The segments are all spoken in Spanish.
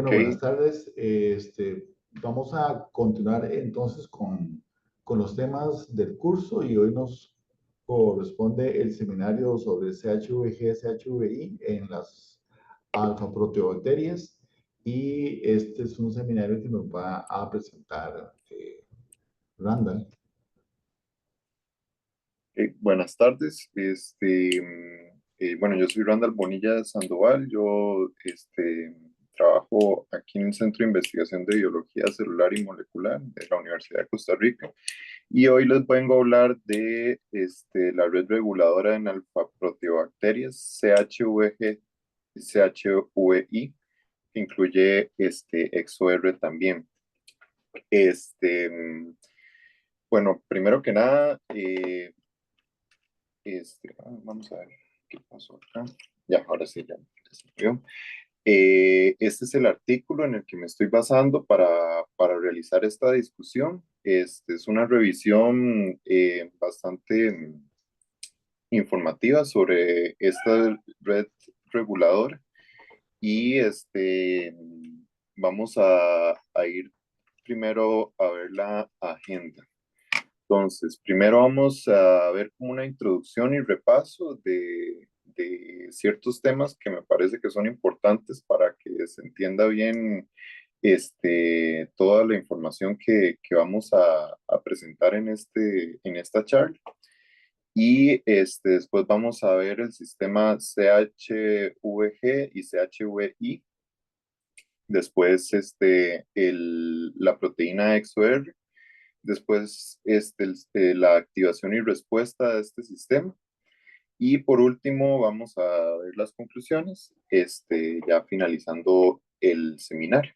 Ok, Bueno, buenas tardes. Vamos a continuar entonces con los temas del curso y hoy nos corresponde el seminario sobre CHVG, CHVI en las alfaproteobacterias y este es un seminario que nos va a presentar Randall. buenas tardes. Bueno, yo soy Randall Bonilla Sandoval. Yo trabajo aquí en el Centro de Investigación de Biología Celular y Molecular de la Universidad de Costa Rica. Y hoy les vengo a hablar de la red reguladora en alfaproteobacterias, CHVG y CHVI, que incluye XOR también. Este, mm, bueno, primero que nada, vamos a ver qué pasó acá. Ya, ahora sí, ya se vio. Este es el artículo en el que me estoy basando para realizar esta discusión. Es una revisión bastante informativa sobre esta red reguladora y vamos a ir primero a ver la agenda. Entonces, primero vamos a ver como una introducción y repaso de ciertos temas que me parece que son importantes para que se entienda bien toda la información que vamos a presentar en esta charla. Y después vamos a ver el sistema CHVG y CHVI. Después la proteína XOR. Después la activación y respuesta de este sistema. Y por último vamos a ver las conclusiones, ya finalizando el seminario.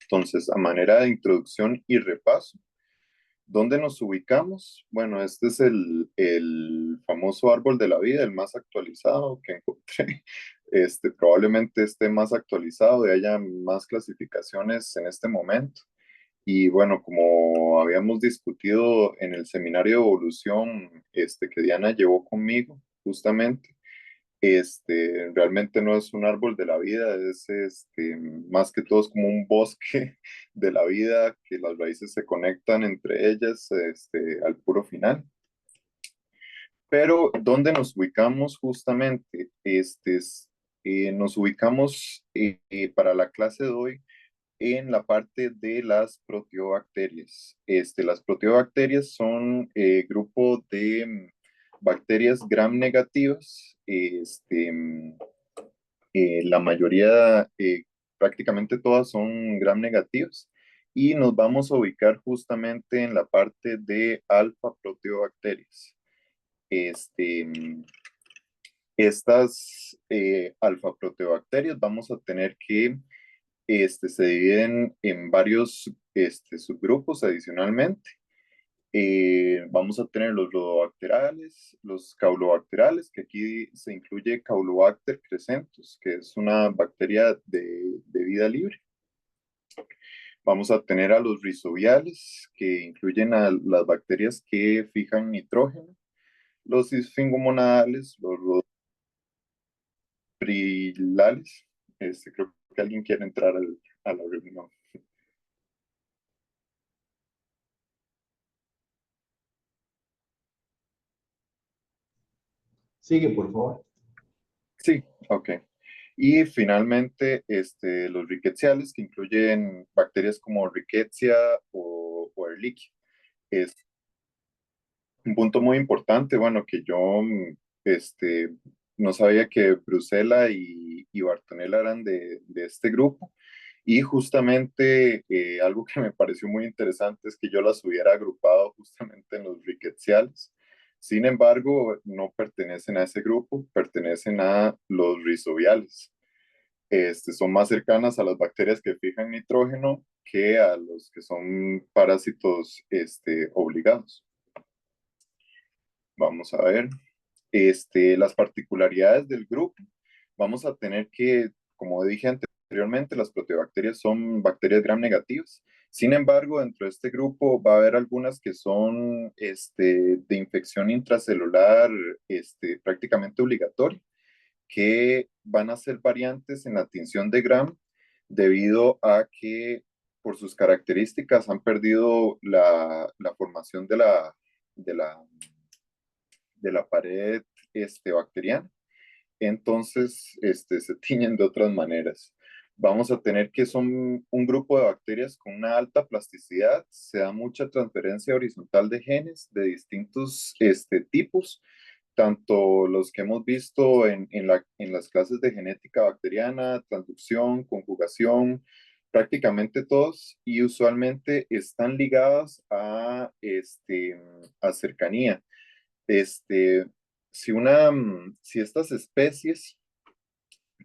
Entonces, a manera de introducción y repaso, ¿dónde nos ubicamos? Bueno, este es el famoso árbol de la vida, el más actualizado que encontré. Probablemente esté más actualizado y haya más clasificaciones en este momento. Y bueno, como habíamos discutido en el seminario de evolución que Diana llevó conmigo, justamente, realmente no es un árbol de la vida, es más que todo es como un bosque de la vida, que las raíces se conectan entre ellas al puro final. Pero, ¿dónde nos ubicamos justamente? Nos ubicamos para la clase de hoy en la parte de las proteobacterias. Las proteobacterias son grupo de bacterias gram negativas. La mayoría, prácticamente todas son gram negativas. Y nos vamos a ubicar justamente en la parte de alfa proteobacterias. Este, mm, Estas alfa proteobacterias vamos a tener que se dividen en varios subgrupos adicionalmente. Vamos a tener los rodobacterales, los caulobacterales, que aquí se incluye Caulobacter crescentus, que es una bacteria de vida libre. Vamos a tener a los rizobiales, que incluyen a las bacterias que fijan nitrógeno, los isfingomonadales, los rodobrilales. Creo que alguien quiere entrar a la reunión. Sigue, por favor. Sí, ok. Y finalmente, los rickettsiales, que incluyen bacterias como Rickettsia o Ehrlichia. Es un punto muy importante, bueno, que yo no sabía que Brucella y Bartonella eran de este grupo. Y justamente algo que me pareció muy interesante es que yo las hubiera agrupado justamente en los rickettsiales. Sin embargo, no pertenecen a ese grupo, pertenecen a los rizobiales. Son más cercanas a las bacterias que fijan nitrógeno que a los que son parásitos obligados. Vamos a ver las particularidades del grupo. Vamos a tener que, como dije anteriormente, las proteobacterias son bacterias gram negativas. Sin embargo, dentro de este grupo va a haber algunas que son de infección intracelular prácticamente obligatoria, que van a ser variantes en la tinción de Gram debido a que por sus características han perdido la formación de la, de la pared bacteriana. Entonces se tiñen de otras maneras. Vamos a tener que son un grupo de bacterias con una alta plasticidad, se da mucha transferencia horizontal de genes de distintos tipos, tanto los que hemos visto en las clases de genética bacteriana, transducción, conjugación, prácticamente todos, y usualmente están ligados a cercanía. Este, si estas especies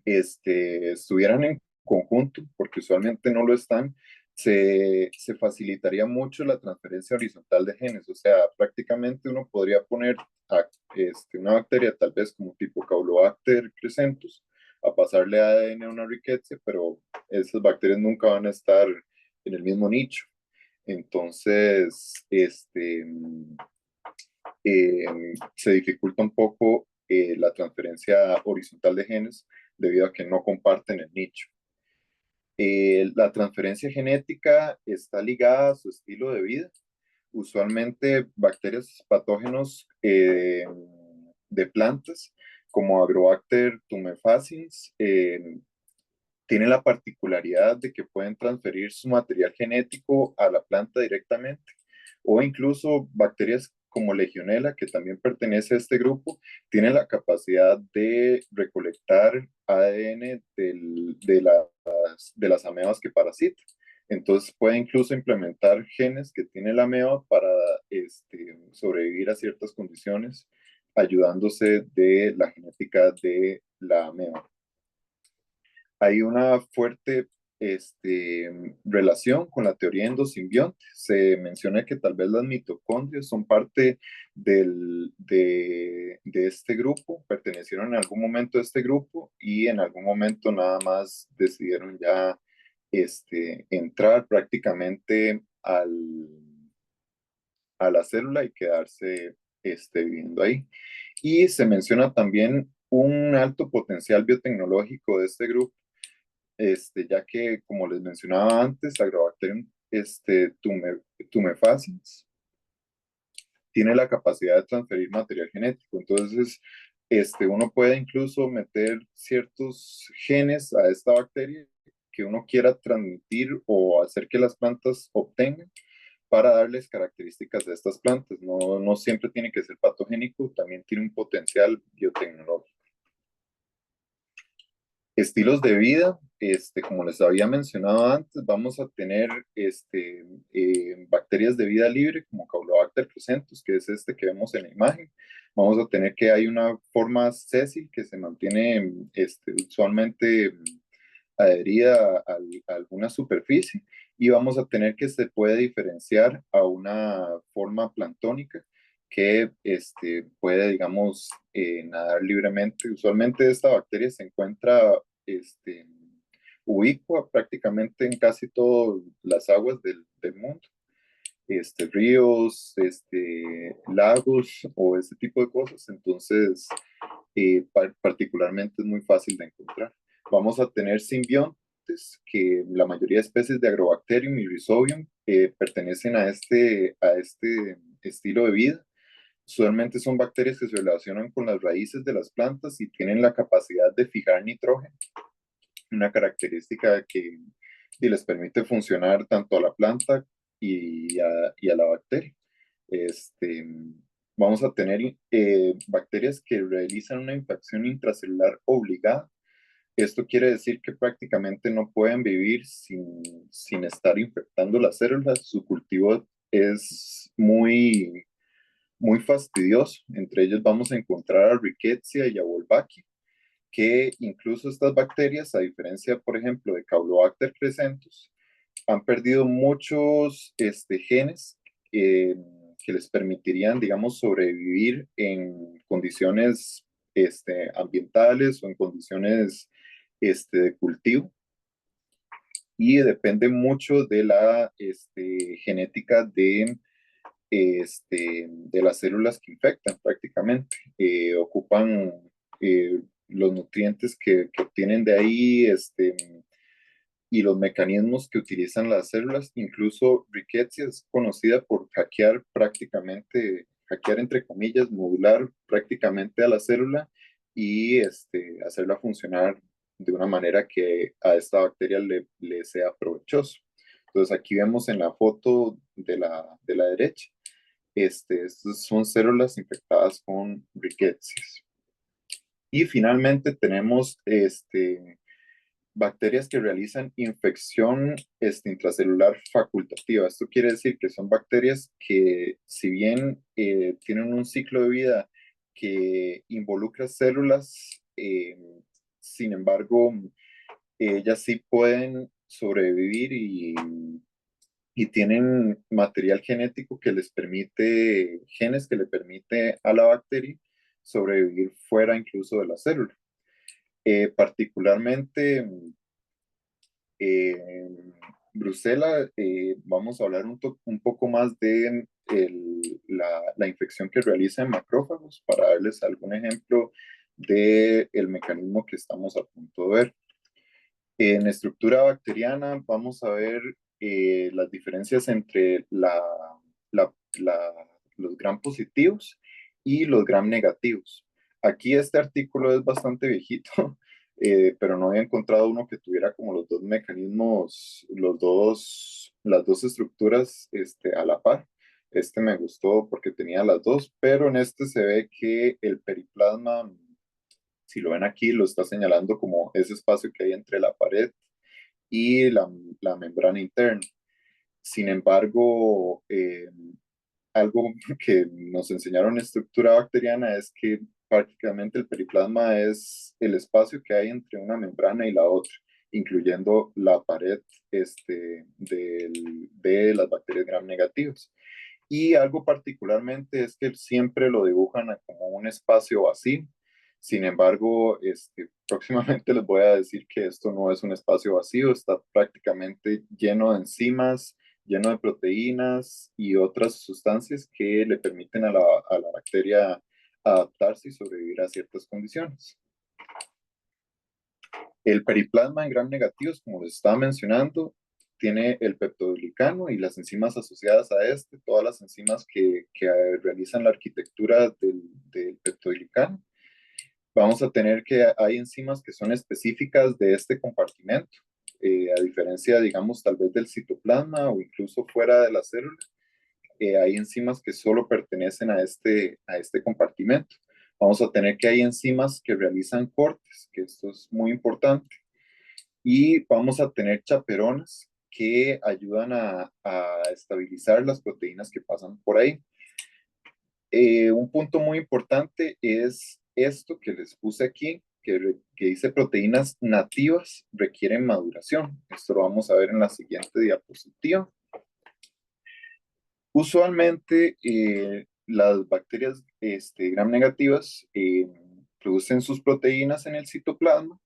estuvieran en conjunto, porque usualmente no lo están, se facilitaría mucho la transferencia horizontal de genes. O sea, prácticamente uno podría poner una bacteria tal vez como tipo Caulobacter crescentus a pasarle ADN a una rickettsia, pero esas bacterias nunca van a estar en el mismo nicho. Entonces, se dificulta un poco la transferencia horizontal de genes debido a que no comparten el nicho. La transferencia genética está ligada a su estilo de vida. Usualmente bacterias patógenos de plantas como Agrobacter tumefaciens tienen la particularidad de que pueden transferir su material genético a la planta directamente, o incluso bacterias como Legionella, que también pertenece a este grupo, tienen la capacidad de recolectar ADN de las amebas que parasitan. Entonces puede incluso implementar genes que tiene la ameba para sobrevivir a ciertas condiciones, ayudándose de la genética de la ameba. Hay una fuerte relación con la teoría endosimbionte. Se menciona que tal vez las mitocondrias son parte de este grupo, pertenecieron en algún momento a este grupo y en algún momento nada más decidieron ya entrar prácticamente a la célula y quedarse viviendo ahí. Y se menciona también un alto potencial biotecnológico de este grupo, ya que, como les mencionaba antes, Agrobacterium tumefaciens tiene la capacidad de transferir material genético. Entonces, uno puede incluso meter ciertos genes a esta bacteria que uno quiera transmitir o hacer que las plantas obtengan para darles características de estas plantas. No, no siempre tiene que ser patogénico, también tiene un potencial biotecnológico. Estilos de vida, como les había mencionado antes, vamos a tener bacterias de vida libre como Caulobacter crescentus, que es este que vemos en la imagen. Vamos a tener que hay una forma sésil que se mantiene usualmente adherida a alguna superficie, y vamos a tener que se puede diferenciar a una forma planctónica que puede, digamos, nadar libremente. Usualmente esta bacteria se encuentra ubicua prácticamente en casi todas las aguas del mundo, ríos, lagos o este tipo de cosas. Entonces, particularmente es muy fácil de encontrar. Vamos a tener simbiontes, que la mayoría de especies de Agrobacterium y Rhizobium pertenecen a este estilo de vida. Usualmente son bacterias que se relacionan con las raíces de las plantas y tienen la capacidad de fijar nitrógeno, una característica que les permite funcionar tanto a la planta y a la bacteria. Este, Vamos a tener bacterias que realizan una infección intracelular obligada. Esto quiere decir que prácticamente no pueden vivir sin estar infectando las células. Su cultivo es muy fastidioso. Entre ellos vamos a encontrar a Rickettsia y a Wolbachia, que incluso estas bacterias, a diferencia, por ejemplo, de Caulobacter crescentus, han perdido muchos genes eh, que les permitirían, digamos, sobrevivir en condiciones ambientales o en condiciones de cultivo, y depende mucho de la genética de las células que infectan prácticamente. Ocupan los nutrientes que obtienen de ahí, y los mecanismos que utilizan las células. Incluso Rickettsia es conocida por hackear entre comillas, modular prácticamente a la célula y hacerla funcionar de una manera que a esta bacteria le sea provechoso. Entonces aquí vemos en la foto de la derecha, estas son células infectadas con rickettsias. Y finalmente tenemos bacterias que realizan infección intracelular facultativa. Esto quiere decir que son bacterias que, si bien tienen un ciclo de vida que involucra células, sin embargo, ellas sí pueden sobrevivir y tienen material genético que les permite, genes que le permite a la bacteria sobrevivir fuera incluso de la célula. Particularmente en Bruselas, vamos a hablar un poco más de la infección que realiza en macrófagos para darles algún ejemplo del mecanismo que estamos a punto de ver. En estructura bacteriana vamos a ver las diferencias entre la- la- los gram positivos y los gram negativos. Aquí este artículo es bastante viejito, pero no había encontrado uno que tuviera como los dos mecanismos, las dos estructuras a la par. Este me gustó porque tenía las dos, pero en este se ve que el periplasma, si lo ven aquí, lo está señalando como ese espacio que hay entre la pared y la membrana interna. Sin embargo, algo que nos enseñaron en estructura bacteriana es que prácticamente el periplasma es el espacio que hay entre una membrana y la otra, incluyendo la pared de las bacterias gram negativas. Y algo particularmente es que siempre lo dibujan como un espacio vacío. Sin embargo, próximamente les voy a decir que esto no es un espacio vacío, está prácticamente lleno de enzimas, lleno de proteínas y otras sustancias que le permiten a la bacteria adaptarse y sobrevivir a ciertas condiciones. El periplasma en gram negativos, como les estaba mencionando, tiene el peptidoglicano y las enzimas asociadas a todas las enzimas que realizan la arquitectura del peptidoglicano. Vamos a tener que hay enzimas que son específicas de este compartimento, a diferencia, digamos, tal vez del citoplasma o incluso fuera de la célula. Hay enzimas que solo pertenecen a este compartimento. Vamos a tener que hay enzimas que realizan cortes, que esto es muy importante. Y vamos a tener chaperonas que ayudan a estabilizar las proteínas que pasan por ahí. Un punto muy importante es esto que les puse aquí, que dice proteínas nativas requieren maduración. Esto lo vamos a ver en la siguiente diapositiva. Usualmente las bacterias gram negativas producen sus proteínas en el citoplasma.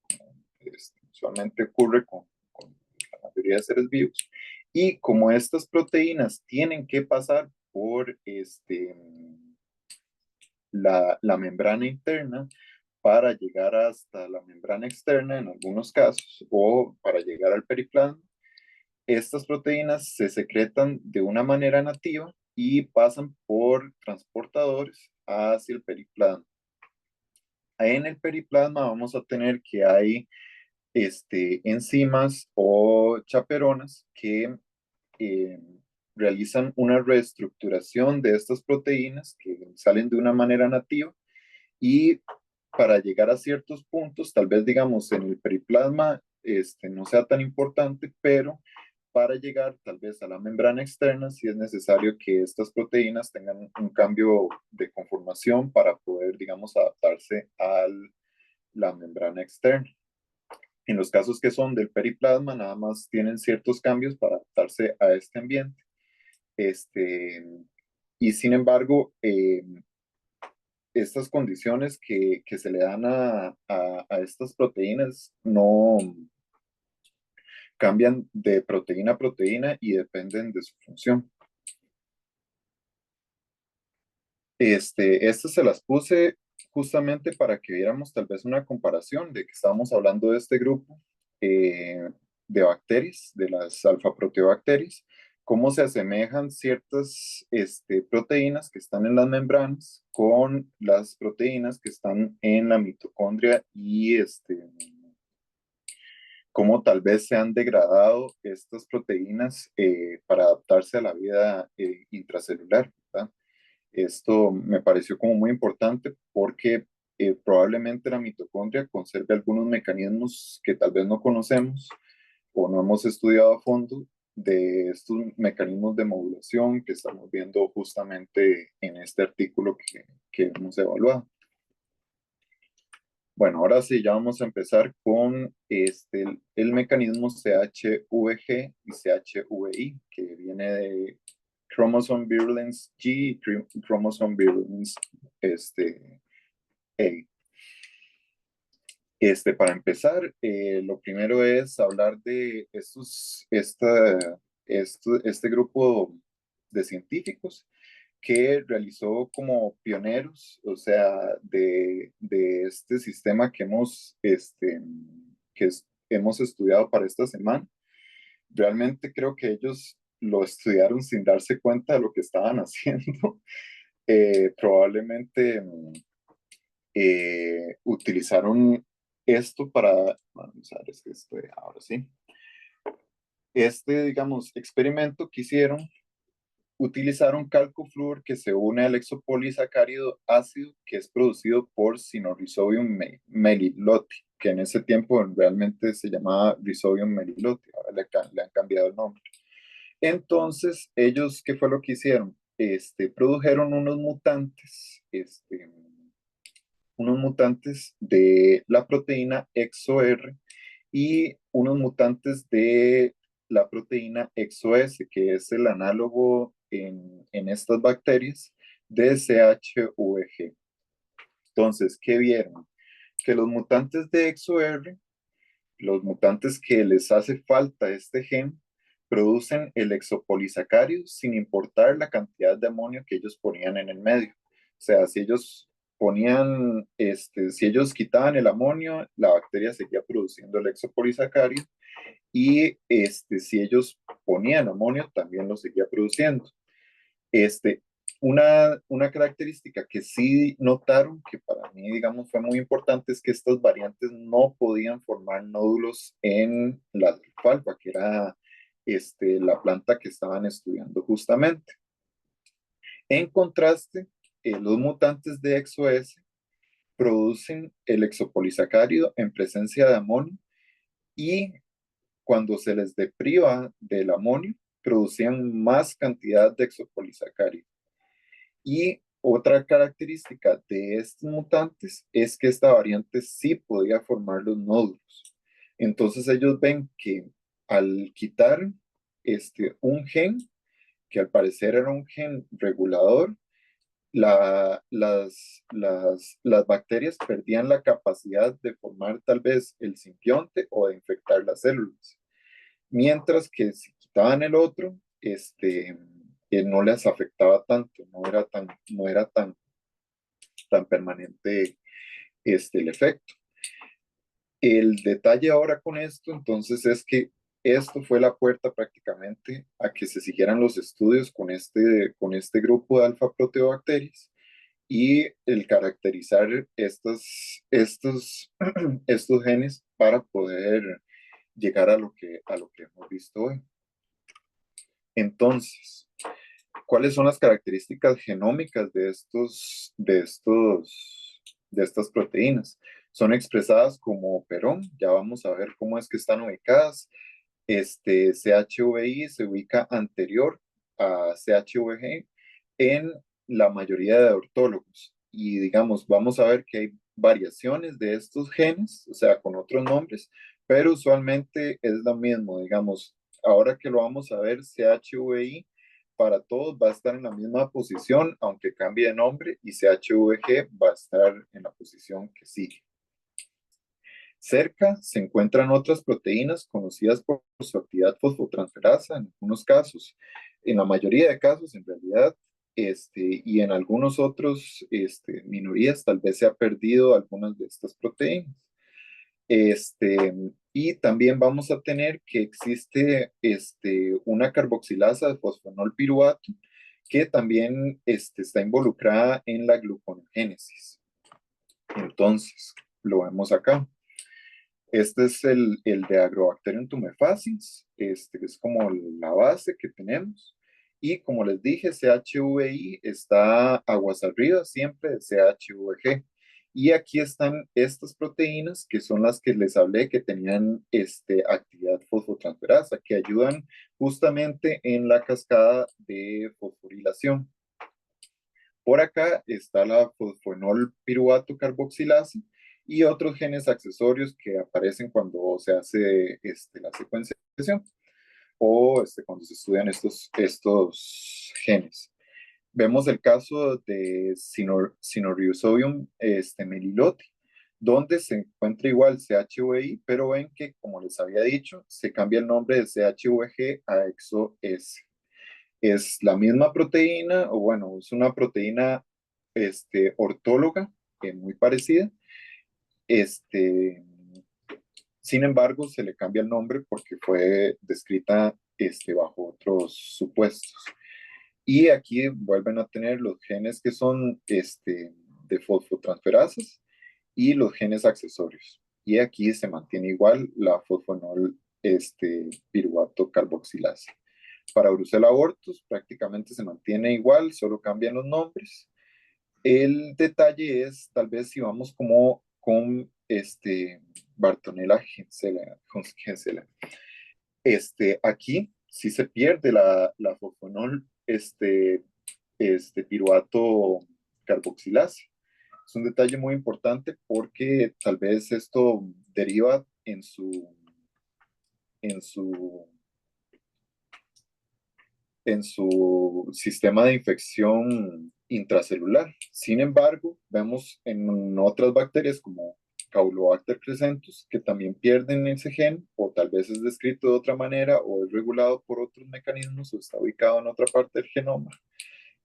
Usualmente ocurre con la mayoría de seres vivos. Y como estas proteínas tienen que pasar por la membrana interna para llegar hasta la membrana externa en algunos casos o para llegar al periplasma, estas proteínas se secretan de una manera nativa y pasan por transportadores hacia el periplasma. En el periplasma vamos a tener que hay enzimas o chaperonas que eh, realizan una reestructuración de estas proteínas que salen de una manera nativa y para llegar a ciertos puntos, tal vez digamos en el periplasma no sea tan importante, pero para llegar tal vez a la membrana externa, sí es necesario que estas proteínas tengan un cambio de conformación para poder, digamos, adaptarse a la membrana externa. En los casos que son del periplasma, nada más tienen ciertos cambios para adaptarse a este ambiente. Y sin embargo, estas condiciones que se le dan a estas proteínas no cambian de proteína a proteína y dependen de su función. Estas se las puse justamente para que viéramos tal vez una comparación de que estábamos hablando de este grupo. de bacterias, de las alfa-proteobacterias, cómo se asemejan ciertas proteínas que están en las membranas con las proteínas que están en la mitocondria y cómo tal vez se han degradado estas proteínas para adaptarse a la vida intracelular, ¿verdad? Esto me pareció como muy importante porque probablemente la mitocondria conserve algunos mecanismos que tal vez no conocemos o no hemos estudiado a fondo de estos mecanismos de modulación que estamos viendo justamente en este artículo que hemos evaluado. Bueno, ahora sí, ya vamos a empezar con el mecanismo CHVG y CHVI, que viene de Chromosome Virulence G y Chromosome Virulence A. Para empezar, lo primero es hablar de este grupo de científicos que realizó como pioneros, o sea, de este sistema hemos estudiado para esta semana. Realmente creo que ellos lo estudiaron sin darse cuenta de lo que estaban haciendo. Probablemente utilizaron esto para, vamos a ver, es que estoy ahora sí. Digamos, experimento que hicieron, utilizaron calcofluor que se une al exopolisacárido ácido que es producido por Sinorhizobium meliloti, que en ese tiempo realmente se llamaba Rhizobium meliloti, ahora le han cambiado el nombre. Entonces, ellos, ¿qué fue lo que hicieron? Produjeron unos mutantes de la proteína XOR y unos mutantes de la proteína XOS, que es el análogo en estas bacterias de CHVG. Entonces, ¿qué vieron? Que los mutantes de XOR, los mutantes que les hace falta este gen, producen el exopolisacárido sin importar la cantidad de amonio que ellos ponían en el medio. O sea, si ellos si ellos quitaban el amonio, la bacteria seguía produciendo el exopolisacárido y si ellos ponían amonio, también lo seguía produciendo. Este, una característica que sí notaron, que para mí, digamos, fue muy importante, es que estas variantes no podían formar nódulos en la alfalfa, que era la planta que estaban estudiando justamente. En contraste, los mutantes de XOS producen el exopolisacárido en presencia de amonio y cuando se les depriva del amonio, producían más cantidad de exopolisacárido. Y otra característica de estos mutantes es que esta variante sí podía formar los nódulos. Entonces ellos ven que al quitar un gen, que al parecer era un gen regulador, las bacterias perdían la capacidad de formar tal vez el simbionte o de infectar las células. Mientras que si quitaban el otro, no les afectaba tanto, no era tan permanente el efecto. El detalle ahora con esto, entonces, es que esto fue la puerta prácticamente a que se siguieran los estudios con este grupo de alfa-proteobacterias y el caracterizar estos genes para poder llegar a lo que hemos visto hoy. Entonces, ¿cuáles son las características genómicas de estas proteínas? Son expresadas como operón, ya vamos a ver cómo es que están ubicadas. CHVI se ubica anterior a CHVG en la mayoría de ortólogos. Y digamos, vamos a ver que hay variaciones de estos genes, o sea, con otros nombres, pero usualmente es lo mismo, digamos, ahora que lo vamos a ver, CHVI para todos va a estar en la misma posición, aunque cambie de nombre, y CHVG va a estar en la posición que sigue. Cerca se encuentran otras proteínas conocidas por su actividad fosfotransferasa en algunos casos, en la mayoría de casos en realidad, y en algunos otros minorías tal vez se ha perdido algunas de estas proteínas. Y también vamos a tener que existe una carboxilasa de fosfonol piruvato que también está involucrada en la gluconeogénesis. Entonces, lo vemos acá. Este es el de Agrobacterium tumefaciens, que es como la base que tenemos. Y como les dije, CHVI está aguas arriba siempre de CHVG. Y aquí están estas proteínas que son las que les hablé que tenían actividad fosfotransferasa, que ayudan justamente en la cascada de fosforilación. Por acá está la fosfonol piruvato carboxilasa y otros genes accesorios que aparecen cuando se hace la secuenciación o cuando se estudian estos genes. Vemos el caso de Sinorrhizodium melilote, donde se encuentra igual CHVI, pero ven que, como les había dicho, se cambia el nombre de CHVG a EXO-S. Es la misma proteína, o bueno, es una proteína ortóloga, muy parecida. Este, Sin embargo, se le cambia el nombre porque fue descrita bajo otros supuestos. Y aquí vuelven a tener los genes que son de fosfotransferasas y los genes accesorios. Y aquí se mantiene igual la fosfonol piruvato carboxilasa. Para Brucella abortus prácticamente se mantiene igual, solo cambian los nombres. El detalle es tal vez si vamos como con Bartonella gensela. Aquí sí se pierde la fosfonol piruvato carboxilasa. Es un detalle muy importante porque tal vez esto deriva en su en su sistema de infección intracelular. Sin embargo, vemos en otras bacterias como Caulobacter crescentus que también pierden ese gen o tal vez es descrito de otra manera o es regulado por otros mecanismos o está ubicado en otra parte del genoma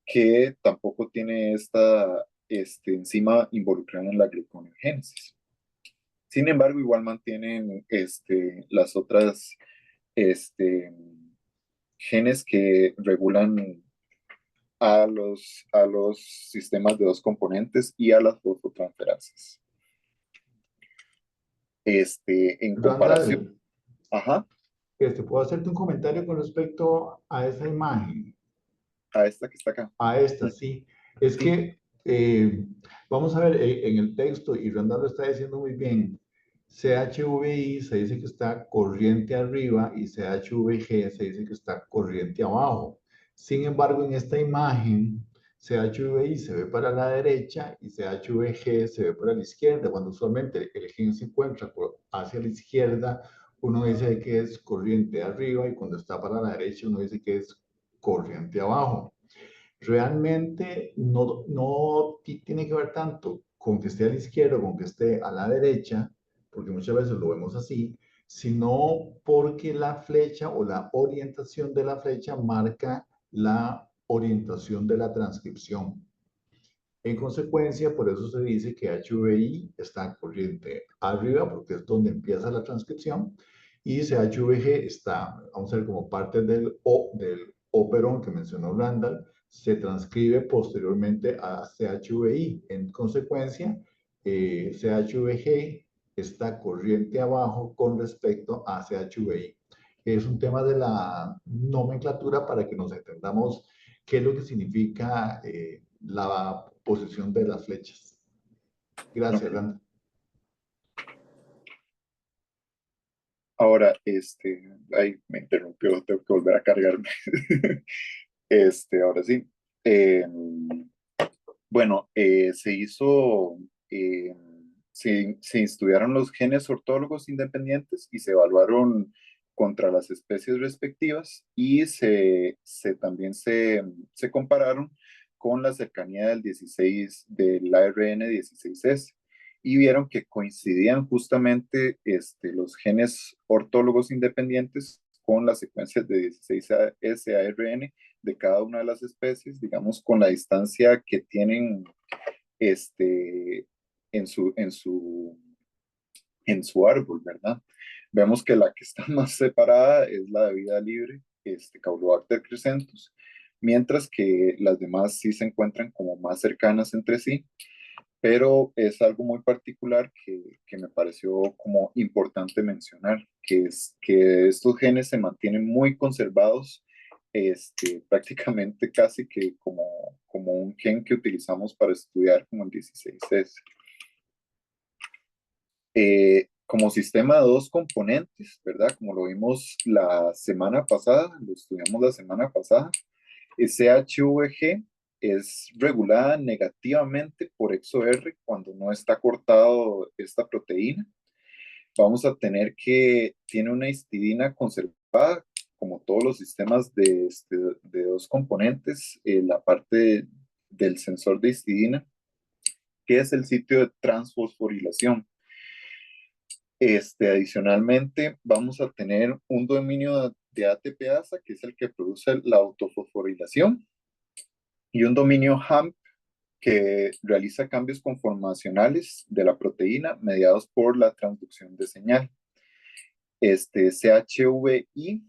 que tampoco tiene esta enzima involucrada en la gluconeogénesis. Sin embargo, igual mantienen las otras este, genes que regulan a los sistemas de dos componentes y a las fosfotransferasas. En comparación, Randall, ajá, ¿puedo hacerte un comentario con respecto a esa imagen? a esta que está acá. A esta, sí. Es Sí, que, vamos a ver, en el texto, y Randall lo está diciendo muy bien, CHVI se dice que está corriente arriba y CHVG se dice que está corriente abajo. Sin embargo, en esta imagen, CHVI se ve para la derecha y CHVG se ve para la izquierda. Cuando usualmente el gen se encuentra hacia la izquierda, uno dice que es corriente arriba y cuando está para la derecha uno dice que es corriente abajo. Realmente no tiene que ver tanto con que esté a la izquierda o con que esté a la derecha, porque muchas veces lo vemos así, sino porque la flecha o la orientación de la flecha marca la orientación de la transcripción. En consecuencia, por eso se dice que HVI está corriente arriba, porque es donde empieza la transcripción, y CHVG está, vamos a ver, como parte del operón que mencionó Randall, se transcribe posteriormente a CHVI. En consecuencia, CHVG está corriente abajo con respecto a CHVI. Es un tema de la nomenclatura para que nos entendamos qué es lo que significa la posición de las flechas. Gracias, ok. Randa. Ahora, ay, me interrumpió, tengo que volver a cargarme. Ahora sí. Eh, bueno, se estudiaron los genes ortólogos independientes y se evaluaron contra las especies respectivas y también se compararon con la cercanía del ARN 16S y vieron que coincidían justamente los genes ortólogos independientes con las secuencias de 16S ARN de cada una de las especies, digamos, con la distancia que tienen este, en su árbol, ¿verdad? Vemos que la que está más separada es la de vida libre, Caulobacter crescentus, mientras que las demás sí se encuentran como más cercanas entre sí, pero es algo muy particular que me pareció como importante mencionar, que es que estos genes se mantienen muy conservados, prácticamente casi que como un gen que utilizamos para estudiar como el 16S. Como sistema de dos componentes, ¿verdad? Como lo vimos la semana pasada, lo estudiamos la semana pasada, SHVG es regulada negativamente por EXO-R cuando no está cortado esta proteína. Vamos a tener que tiene una histidina conservada, como todos los sistemas de dos componentes, la parte del sensor de histidina, que es el sitio de transfosforilación. Adicionalmente, vamos a tener un dominio de ATPasa, que es el que produce la autofosforilación, y un dominio HAMP, que realiza cambios conformacionales de la proteína mediados por la transducción de señal. CHVI,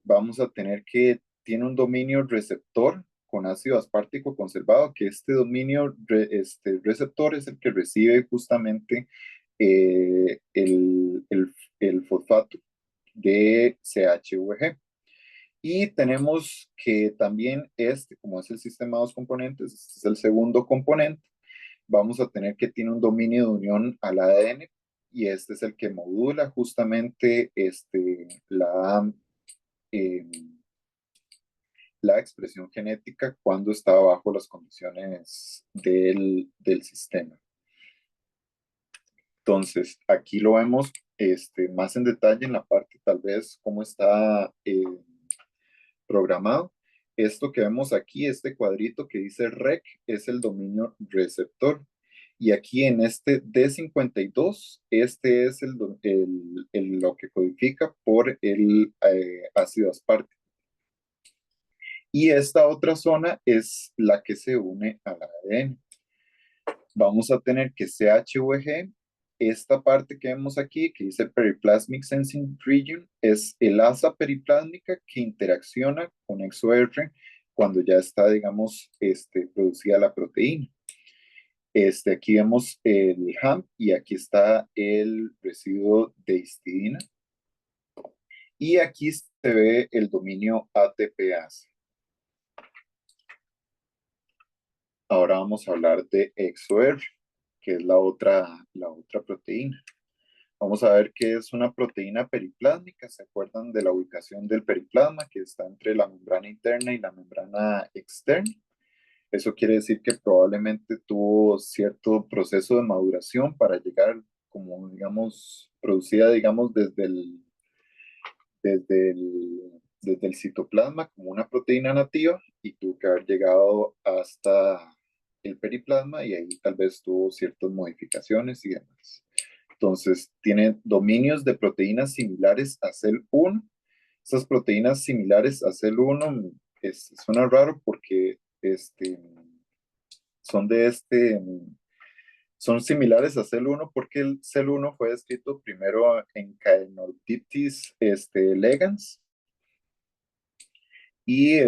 vamos a tener que tiene un dominio receptor con ácido aspartico conservado, que este dominio receptor es el que recibe justamente el fosfato de CHVG. Y tenemos que también como es el sistema de dos componentes, este es el segundo componente, vamos a tener que tiene un dominio de unión al ADN, y este es el que modula justamente eh, la expresión genética cuando está bajo las condiciones del sistema. Entonces, aquí lo vemos más en detalle en la parte tal vez cómo está programado. Esto que vemos aquí, este cuadrito que dice REC, es el dominio receptor. Y aquí en este D52, este es lo que codifica por el ácido aspartico. Y esta otra zona es la que se une al ADN. Vamos a tener que CHVG, esta parte que vemos aquí, que dice Periplasmic Sensing Region, es el asa periplásmica que interacciona con EXO-R cuando ya está, digamos, producida la proteína. Aquí vemos el HAM y aquí está el residuo de histidina. Y aquí se ve el dominio ATPase. Ahora vamos a hablar de EXO-R, que es la otra proteína. Vamos a ver qué es una proteína periplásmica. ¿Se acuerdan de la ubicación del periplasma que está entre la membrana interna y la membrana externa? Eso quiere decir que probablemente tuvo cierto proceso de maduración para llegar, como digamos, producida, digamos, desde el citoplasma como una proteína nativa, y tuvo que haber llegado hasta el periplasma y ahí tal vez tuvo ciertas modificaciones y demás. Entonces, tiene dominios de proteínas similares a CEL1. Estas proteínas similares a CEL1 suena raro porque son son similares a CEL1 porque el CEL1 fue descrito primero en Caenorhabditis legans, y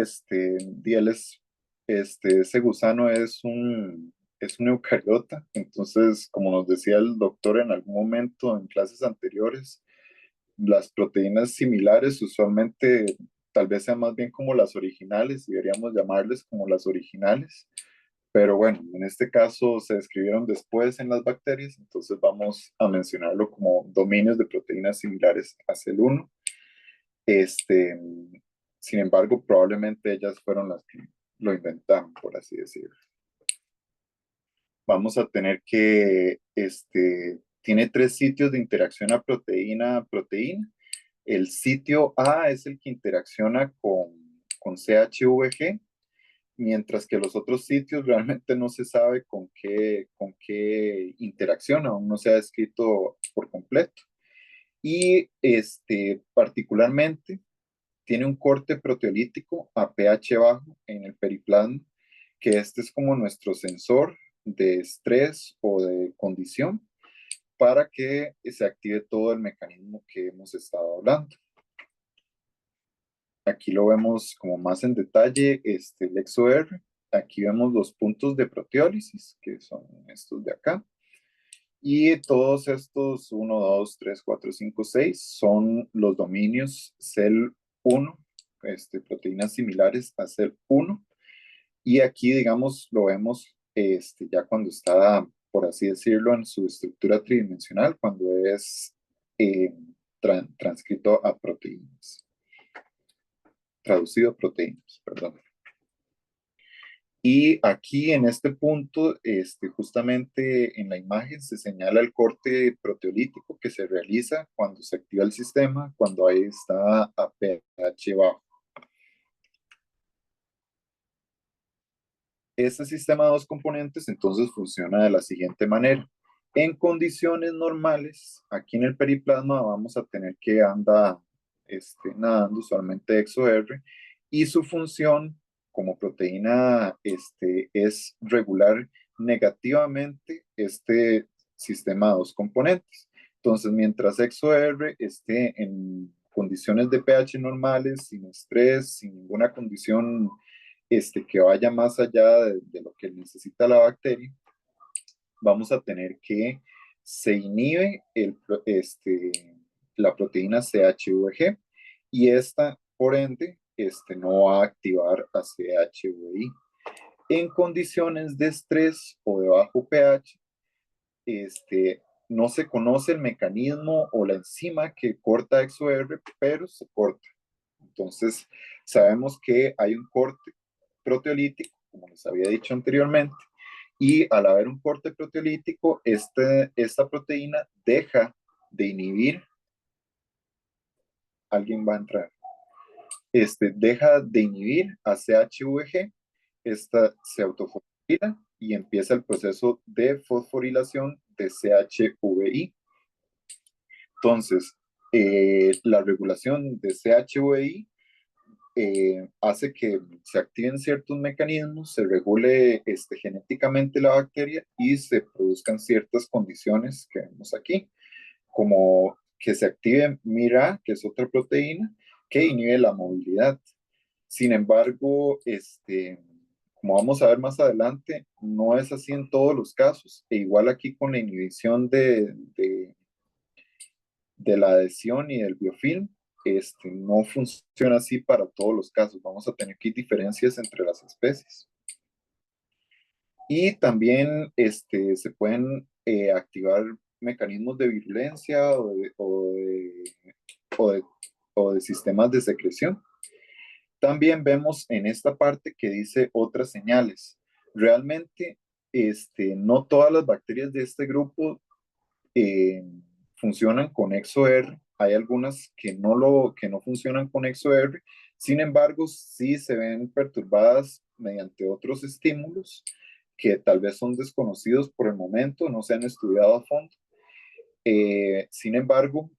ese gusano es un eucariota. Entonces, como nos decía el doctor en algún momento en clases anteriores, las proteínas similares usualmente tal vez sean más bien como las originales, y deberíamos llamarles como las originales. Pero bueno, en este caso se describieron después en las bacterias, entonces vamos a mencionarlo como dominios de proteínas similares a CEL1. Este, Sin embargo, probablemente ellas fueron las que lo inventaron, por así decirlo. Vamos a tener que, tiene tres sitios de interacción a proteína-proteína. El sitio A es el que interacciona con CHVG, mientras que los otros sitios realmente no se sabe con qué interacciona, aún no se ha descrito por completo. Y particularmente tiene un corte proteolítico a pH bajo en el periplasma, que este es como nuestro sensor de estrés o de condición. para que se active todo el mecanismo que hemos estado hablando. Aquí lo vemos como más en detalle, el ExoR. Aquí vemos los puntos de proteólisis, que son estos de acá. Y todos estos 1, 2, 3, 4, 5, 6 son los dominios CEL1, proteínas similares a CEL1. Y aquí, digamos, lo vemos ya cuando está, por así decirlo, en su estructura tridimensional, cuando es transcrito a proteínas, traducido a proteínas, perdón. Y aquí en este punto, justamente en la imagen se señala el corte proteolítico que se realiza cuando se activa el sistema, cuando ahí está a pH bajo. Este sistema de dos componentes entonces funciona de la siguiente manera. En condiciones normales, aquí en el periplasma vamos a tener que andar nadando usualmente ExoR, y su función como proteína es regular negativamente este sistema de dos componentes. Entonces, mientras ExoR esté en condiciones de pH normales, sin estrés, sin ninguna condición que vaya más allá de lo que necesita la bacteria, vamos a tener que se inhibe la proteína CHVG, y esta, por ende, no va a activar a CHVI. En condiciones de estrés o de bajo pH, no se conoce el mecanismo o la enzima que corta ExoR, pero se corta. Entonces, sabemos que hay un corte proteolítico, como les había dicho anteriormente, y al haber un corte proteolítico, esta proteína deja de inhibir, alguien va a entrar, deja de inhibir a CHVG, esta se autofosforila y empieza el proceso de fosforilación de CHVI. Entonces, la regulación de CHVI hace que se activen ciertos mecanismos, se regule genéticamente la bacteria y se produzcan ciertas condiciones que vemos aquí, como que se active MIRA, que es otra proteína que inhibe la movilidad. Sin embargo, como vamos a ver más adelante, no es así en todos los casos, e igual aquí con la inhibición de la adhesión y del biofilm, no funciona así para todos los casos. Vamos a tener aquí diferencias entre las especies. Y también se pueden activar mecanismos de virulencia o de sistemas de secreción. También vemos en esta parte que dice otras señales. Realmente, no todas las bacterias de este grupo funcionan con ExoR. Hay algunas que no funcionan con ExoR. Sin embargo, sí se ven perturbadas mediante otros estímulos que tal vez son desconocidos por el momento, no se han estudiado a fondo. Sin embargo,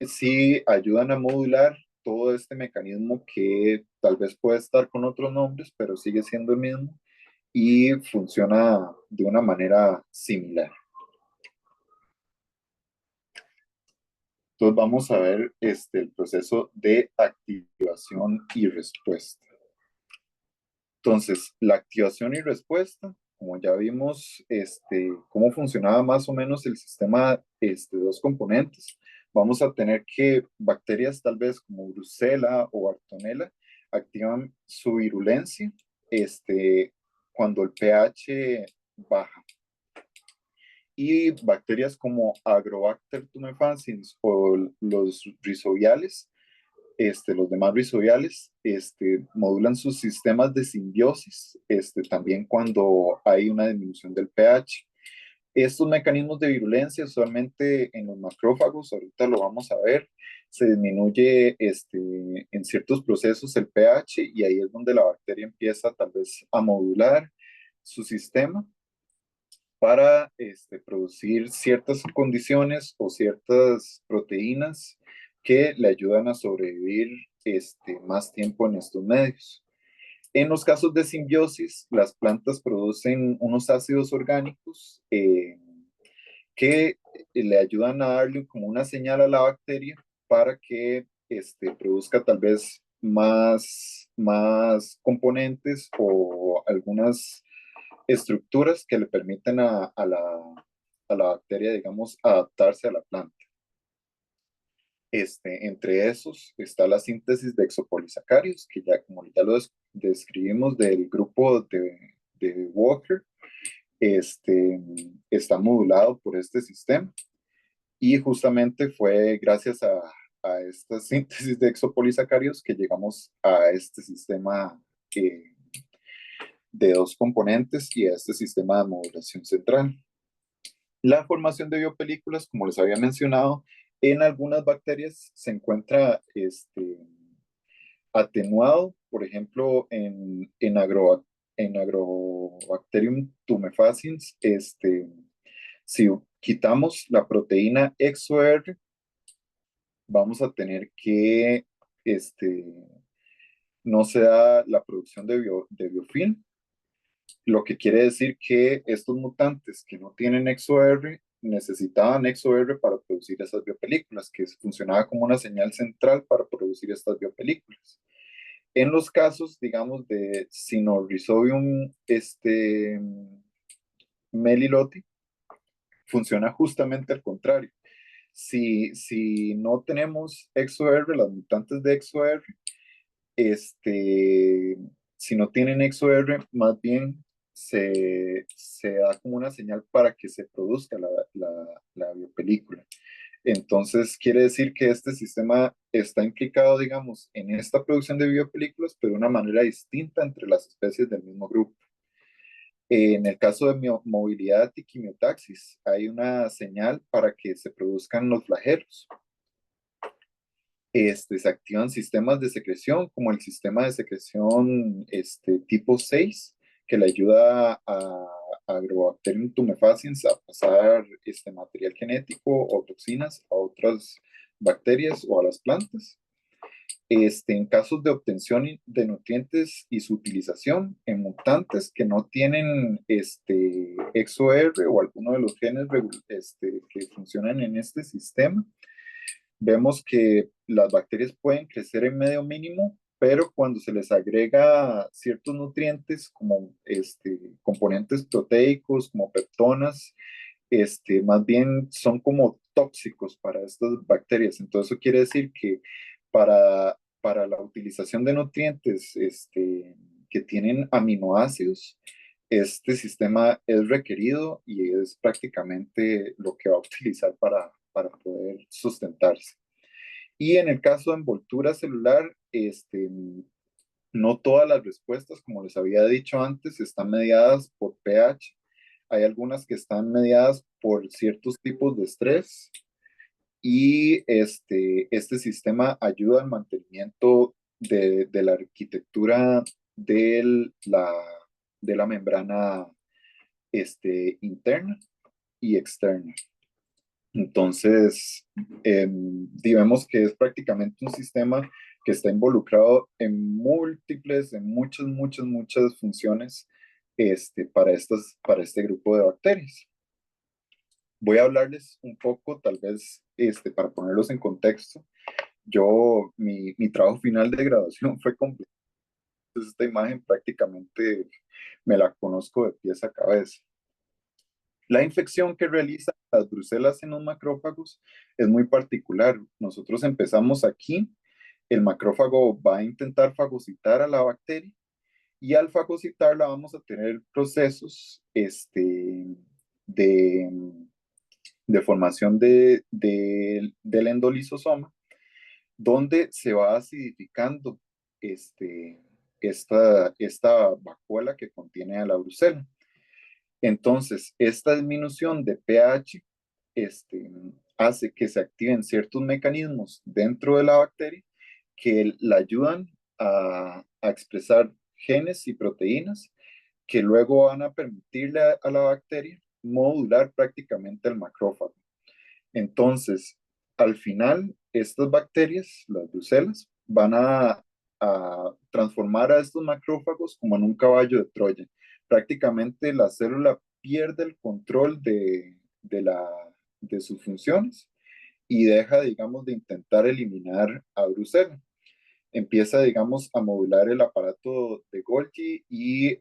sí ayudan a modular todo este mecanismo que tal vez puede estar con otros nombres, pero sigue siendo el mismo y funciona de una manera similar. Entonces vamos a ver el proceso de activación y respuesta. Entonces, la activación y respuesta, como ya vimos, cómo funcionaba más o menos el sistema de dos componentes, vamos a tener que bacterias tal vez como Brucella o Bartonella activan su virulencia cuando el pH baja. Y bacterias como Agrobacter tumefaciens o los rizoviales, los demás rizoviales, modulan sus sistemas de simbiosis, también cuando hay una disminución del pH. Estos mecanismos de virulencia usualmente en los macrófagos, ahorita lo vamos a ver, se disminuye en ciertos procesos el pH, y ahí es donde la bacteria empieza tal vez a modular su sistema para producir ciertas condiciones o ciertas proteínas que le ayudan a sobrevivir más tiempo en estos medios. En los casos de simbiosis, las plantas producen unos ácidos orgánicos que le ayudan a darle como una señal a la bacteria para que produzca tal vez más componentes o algunas estructuras que le permiten a la bacteria, digamos, adaptarse a la planta. Entre esos está la síntesis de exopolisacáridos, que ya como ya lo describimos del grupo de Walker, está modulado por este sistema y justamente fue gracias a esta síntesis de exopolisacáridos que llegamos a este sistema de dos componentes y a este sistema de modulación central. La formación de biopelículas, como les había mencionado, en algunas bacterias se encuentra atenuado, por ejemplo, en Agrobacterium tumefaciens, si quitamos la proteína XOR, vamos a tener que no se da la producción de biofilm, lo que quiere decir que estos mutantes que no tienen XOR necesitaban XOR para producir esas biopelículas, que funcionaba como una señal central para producir estas biopelículas. En los casos, digamos, de Sinorhizobium meliloti, funciona justamente al contrario. Si no tenemos XOR, las mutantes de XOR, si no tienen XOR, más bien se da como una señal para que se produzca la biopelícula. Entonces, quiere decir que este sistema está implicado, digamos, en esta producción de biopelículas, pero de una manera distinta entre las especies del mismo grupo. En el caso de movilidad y quimiotaxis, hay una señal para que se produzcan los flagelos. Se activan sistemas de secreción, como el sistema de secreción tipo 6, que le ayuda a Agrobacterium tumefaciens a pasar material genético o toxinas a otras bacterias o a las plantas. En casos de obtención de nutrientes y su utilización en mutantes que no tienen XOR o alguno de los genes que funcionan en este sistema, vemos que las bacterias pueden crecer en medio mínimo, pero cuando se les agrega ciertos nutrientes como componentes proteicos, como peptonas, más bien son como tóxicos para estas bacterias. Entonces eso quiere decir que para la utilización de nutrientes que tienen aminoácidos, este sistema es requerido y es prácticamente lo que va a utilizar para poder sustentarse. Y en el caso de envoltura celular, no todas las respuestas, como les había dicho antes, están mediadas por pH. Hay algunas que están mediadas por ciertos tipos de estrés y este sistema ayuda al mantenimiento de la arquitectura de la membrana interna y externa. Entonces, digamos que es prácticamente un sistema que está involucrado en muchas funciones para este grupo de bacterias. Voy a hablarles un poco, tal vez, para ponerlos en contexto. Mi trabajo final de graduación fue completo. Entonces, esta imagen prácticamente me la conozco de pies a cabeza. La infección que realizan las brucelas en los macrófagos es muy particular. Nosotros empezamos aquí, el macrófago va a intentar fagocitar a la bacteria y al fagocitarla vamos a tener procesos de, de formación del endolisosoma, donde se va acidificando esta vacuola que contiene a la brucela. Entonces, esta disminución de pH hace que se activen ciertos mecanismos dentro de la bacteria que la ayudan a expresar genes y proteínas que luego van a permitirle a la bacteria modular prácticamente el macrófago. Entonces, al final, estas bacterias, las brucelas, van a transformar a estos macrófagos como en un caballo de Troya. Prácticamente la célula pierde el control de sus funciones y deja, digamos, de intentar eliminar a Brucella. Empieza, digamos, a modular el aparato de Golgi y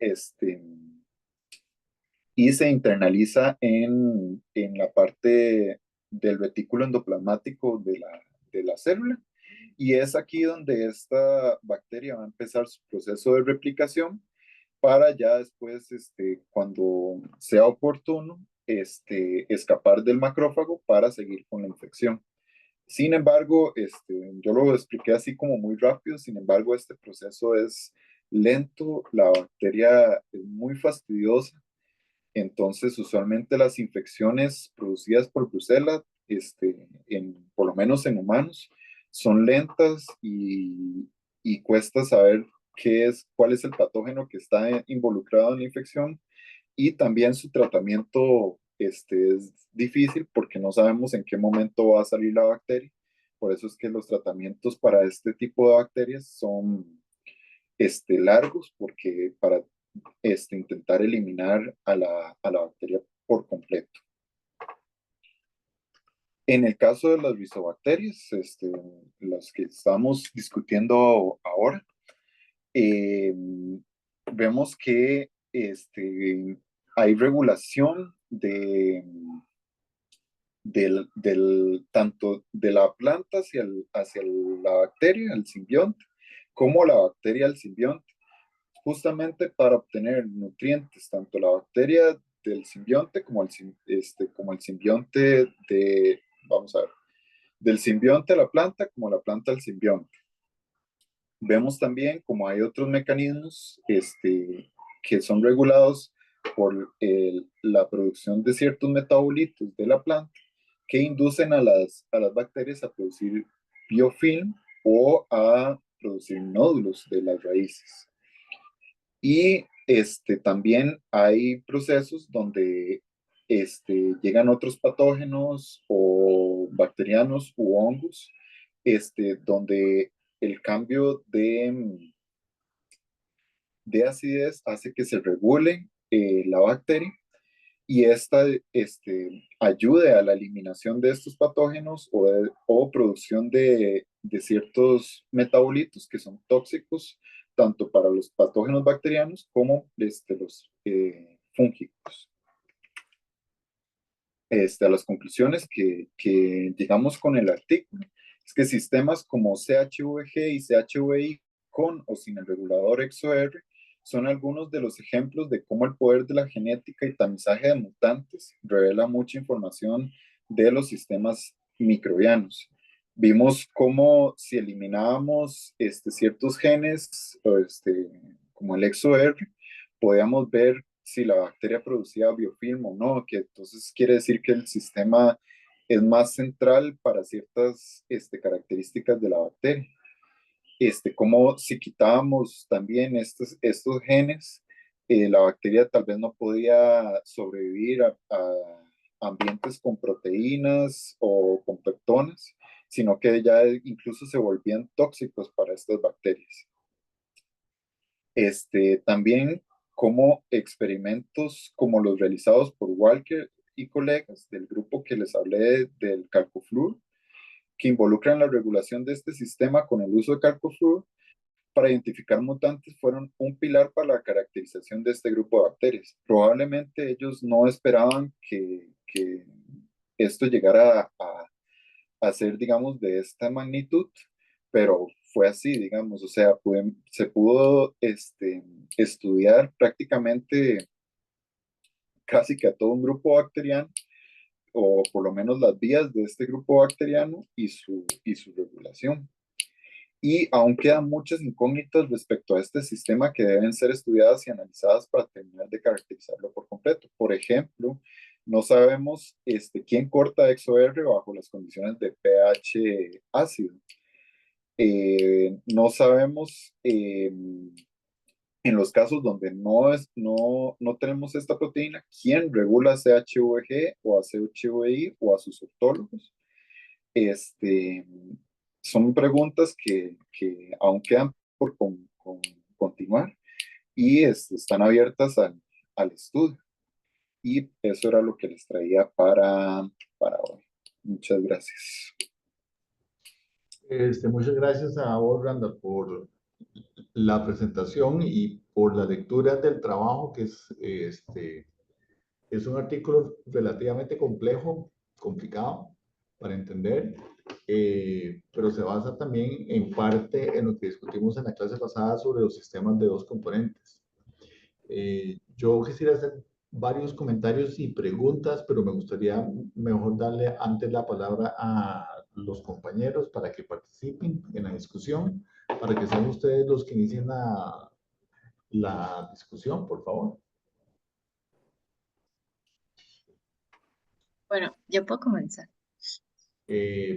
se internaliza en la parte del retículo endoplasmático de la célula. Y es aquí donde esta bacteria va a empezar su proceso de replicación para ya después, cuando sea oportuno, escapar del macrófago para seguir con la infección. Sin embargo, yo lo expliqué así como muy rápido, sin embargo, este proceso es lento, la bacteria es muy fastidiosa, entonces usualmente las infecciones producidas por Brucella, por lo menos en humanos, son lentas y cuesta saber cuál es el patógeno que está involucrado en la infección y también su tratamiento es difícil porque no sabemos en qué momento va a salir la bacteria. Por eso es que los tratamientos para este tipo de bacterias son largos, porque para intentar eliminar a la bacteria por completo. En el caso de las rizobacterias, las que estamos discutiendo ahora, eh, vemos que hay regulación tanto de la planta hacia la bacteria, el simbionte, como la bacteria al simbionte, justamente para obtener nutrientes, tanto la bacteria del simbionte como el simbionte vamos a ver, del simbionte a la planta como la planta al simbionte. Vemos también como hay otros mecanismos que son regulados por la producción de ciertos metabolitos de la planta que inducen a las bacterias a producir biofilm o a producir nódulos de las raíces. Y también hay procesos donde llegan otros patógenos o bacterianos u hongos, donde el cambio de acidez hace que se regule la bacteria y esta ayude a la eliminación de estos patógenos o producción de ciertos metabolitos que son tóxicos tanto para los patógenos bacterianos como los fúngicos. A las conclusiones que llegamos con el artículo es que sistemas como CHVG y CHVI con o sin el regulador XOR son algunos de los ejemplos de cómo el poder de la genética y tamizaje de mutantes revela mucha información de los sistemas microbianos. Vimos cómo si eliminábamos ciertos genes, como el XOR, podíamos ver si la bacteria producía biofilm o no, que entonces quiere decir que el sistema es más central para ciertas características de la bacteria. Como si quitábamos también estos genes, la bacteria tal vez no podía sobrevivir a ambientes con proteínas o con peptonas, sino que ya incluso se volvían tóxicos para estas bacterias. También como experimentos como los realizados por Walker y colegas del grupo que les hablé del calcofluor, que involucran la regulación de este sistema con el uso de calcofluor para identificar mutantes, fueron un pilar para la caracterización de este grupo de bacterias. Probablemente ellos no esperaban que esto llegara a ser, digamos, de esta magnitud, pero fue así, digamos, o sea, se pudo estudiar prácticamente casi que a todo un grupo bacteriano, o por lo menos las vías de este grupo bacteriano y su regulación. Y aún quedan muchas incógnitas respecto a este sistema que deben ser estudiadas y analizadas para terminar de caracterizarlo por completo. Por ejemplo, no sabemos quién corta XOR bajo las condiciones de pH ácido. No sabemos en los casos donde no tenemos esta proteína, quién regula CHVG o a CHVI o a sus ortólogos. Son preguntas que aún quedan por continuar y están abiertas al estudio. Y eso era lo que les traía para hoy. Muchas gracias. Muchas gracias a vos, Randa, por la presentación y por la lectura del trabajo, que es un artículo relativamente complejo, complicado para entender, pero se basa también en parte en lo que discutimos en la clase pasada sobre los sistemas de dos componentes. Yo quisiera hacer varios comentarios y preguntas, pero me gustaría mejor darle antes la palabra a los compañeros para que participen en la discusión, para que sean ustedes los que inicien la discusión, por favor. Bueno, yo puedo comenzar.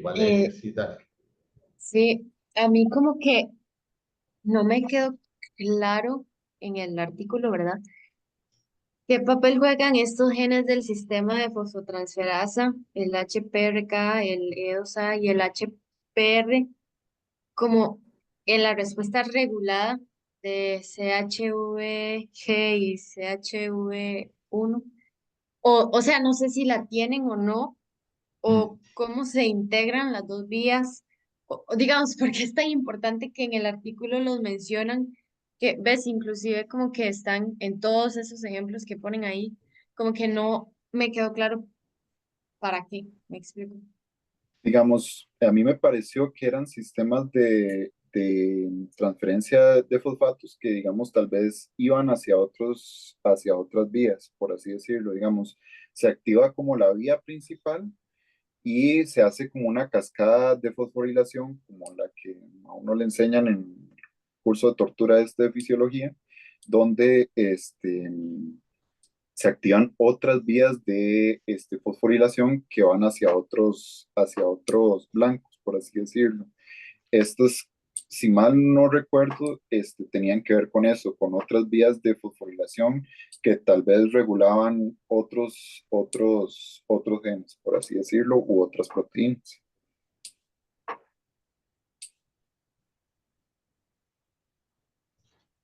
Valeria, Eh, sí, dale. sí, a mí como que no me quedó claro en el artículo, ¿verdad? ¿Qué papel juegan estos genes del sistema de fosfotransferasa, el HPRK, el EOSA y el HPR, como en la respuesta regulada de CHVG y CHV1? O sea, no sé si la tienen o no, Mm. o cómo se integran las dos vías, o digamos, porque es tan importante que en el artículo los mencionan, que ves, inclusive como que están en todos esos ejemplos que ponen ahí, como que no me quedó claro para qué, me explico. Digamos, a mí me pareció que eran sistemas de transferencia de fosfatos que, digamos, tal vez iban hacia otras vías, por así decirlo. Digamos, se activa como la vía principal y se hace como una cascada de fosforilación, como la que a uno le enseñan en el curso de tortura de fisiología, donde se activan otras vías de fosforilación que van hacia otros blancos, por así decirlo. Estos, si mal no recuerdo, tenían que ver con eso, con otras vías de fosforilación que tal vez regulaban otros genes, por así decirlo, u otras proteínas.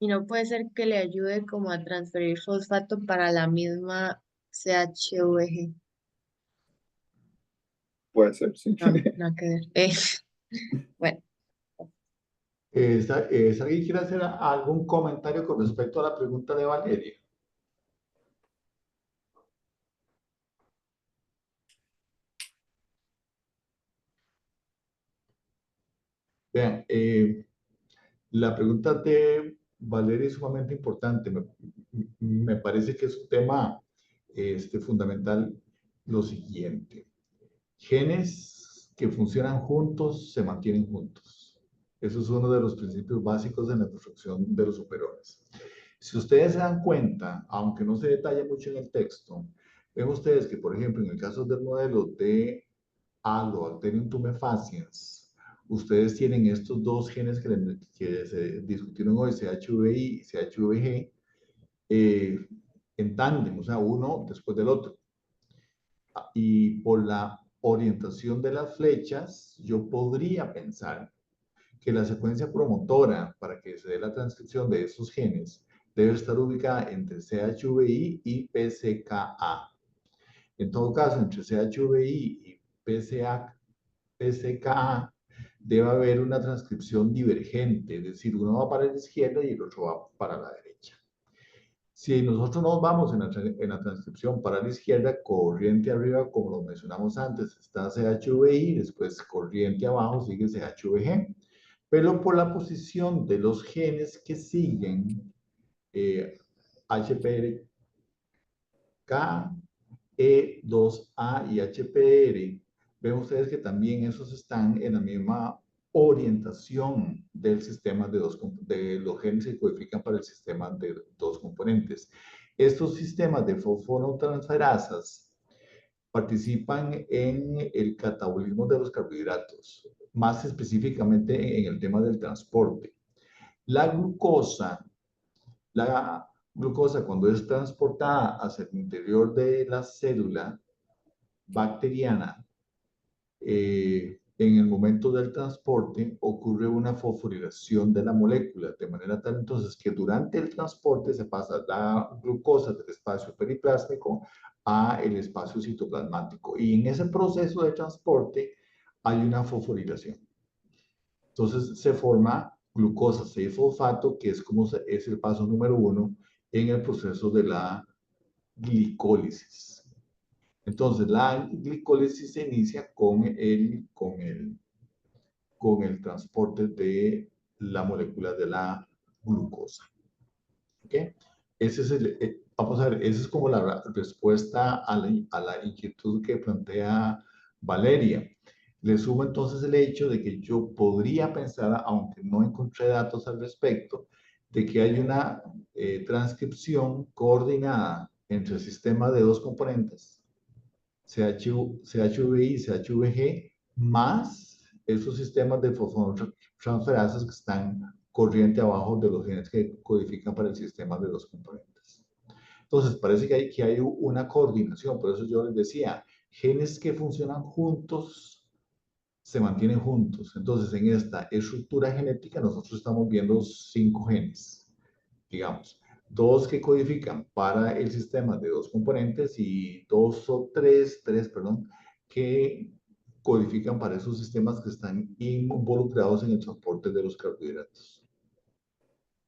Y no puede ser que le ayude como a transferir fosfato para la misma CHVG. Puede ser, sí. No, nada que ver. Bueno. ¿Alguien quiere hacer algún comentario con respecto a la pregunta de Valeria? Vean, la pregunta de Valeria es sumamente importante. Me parece que es un tema fundamental lo siguiente. Genes que funcionan juntos se mantienen juntos. Eso es uno de los principios básicos en la construcción de los superones. Si ustedes se dan cuenta, aunque no se detalla mucho en el texto, ven ustedes que, por ejemplo, en el caso del modelo de Allobacterium tumefaciens, ustedes tienen estos dos genes que se discutieron hoy, CHVI y CHVG, en tándem, o sea, uno después del otro. Y por la orientación de las flechas, yo podría pensar que la secuencia promotora para que se dé la transcripción de esos genes debe estar ubicada entre CHVI y PCKA. En todo caso, entre CHVI y PCKA debe haber una transcripción divergente, es decir, uno va para la izquierda y el otro va para la derecha. Si nosotros nos vamos en la transcripción para la izquierda, corriente arriba, como lo mencionamos antes, está CHVI, después corriente abajo sigue CHVG. Pero por la posición de los genes que siguen, HPRK, E2A y HPR, ven ustedes que también esos están en la misma orientación del sistema de los genes que codifican para el sistema de dos componentes. Estos sistemas de fosforotransferasas participan en el catabolismo de los carbohidratos, más específicamente en el tema del transporte. La glucosa, la glucosa cuando es transportada hacia el interior de la célula bacteriana, en el momento del transporte ocurre una fosforilación de la molécula, de manera tal entonces que durante el transporte se pasa la glucosa del espacio periplásmico a el espacio citoplasmático. Y en ese proceso de transporte hay una fosforilación. Entonces se forma glucosa 6-fosfato, que es, es el paso número 1 en el proceso de la glicólisis. Entonces la glicólisis se inicia con el transporte de la molécula de la glucosa. ¿Ok? Ese es vamos a ver, esa es como la respuesta a la inquietud que plantea Valeria. Le sumo entonces el hecho de que yo podría pensar, aunque no encontré datos al respecto, de que hay una transcripción coordinada entre el sistema de dos componentes, CHV y CHVG, más esos sistemas de fosfotransferasas que están corriente abajo de los genes que codifican para el sistema de dos componentes. Entonces, parece que hay una coordinación, por eso yo les decía, genes que funcionan juntos se mantienen juntos. Entonces, en esta estructura genética nosotros estamos viendo 5 genes, digamos. 2 que codifican para el sistema de dos componentes y 2 o 3, perdón, que codifican para esos sistemas que están involucrados en el transporte de los carbohidratos.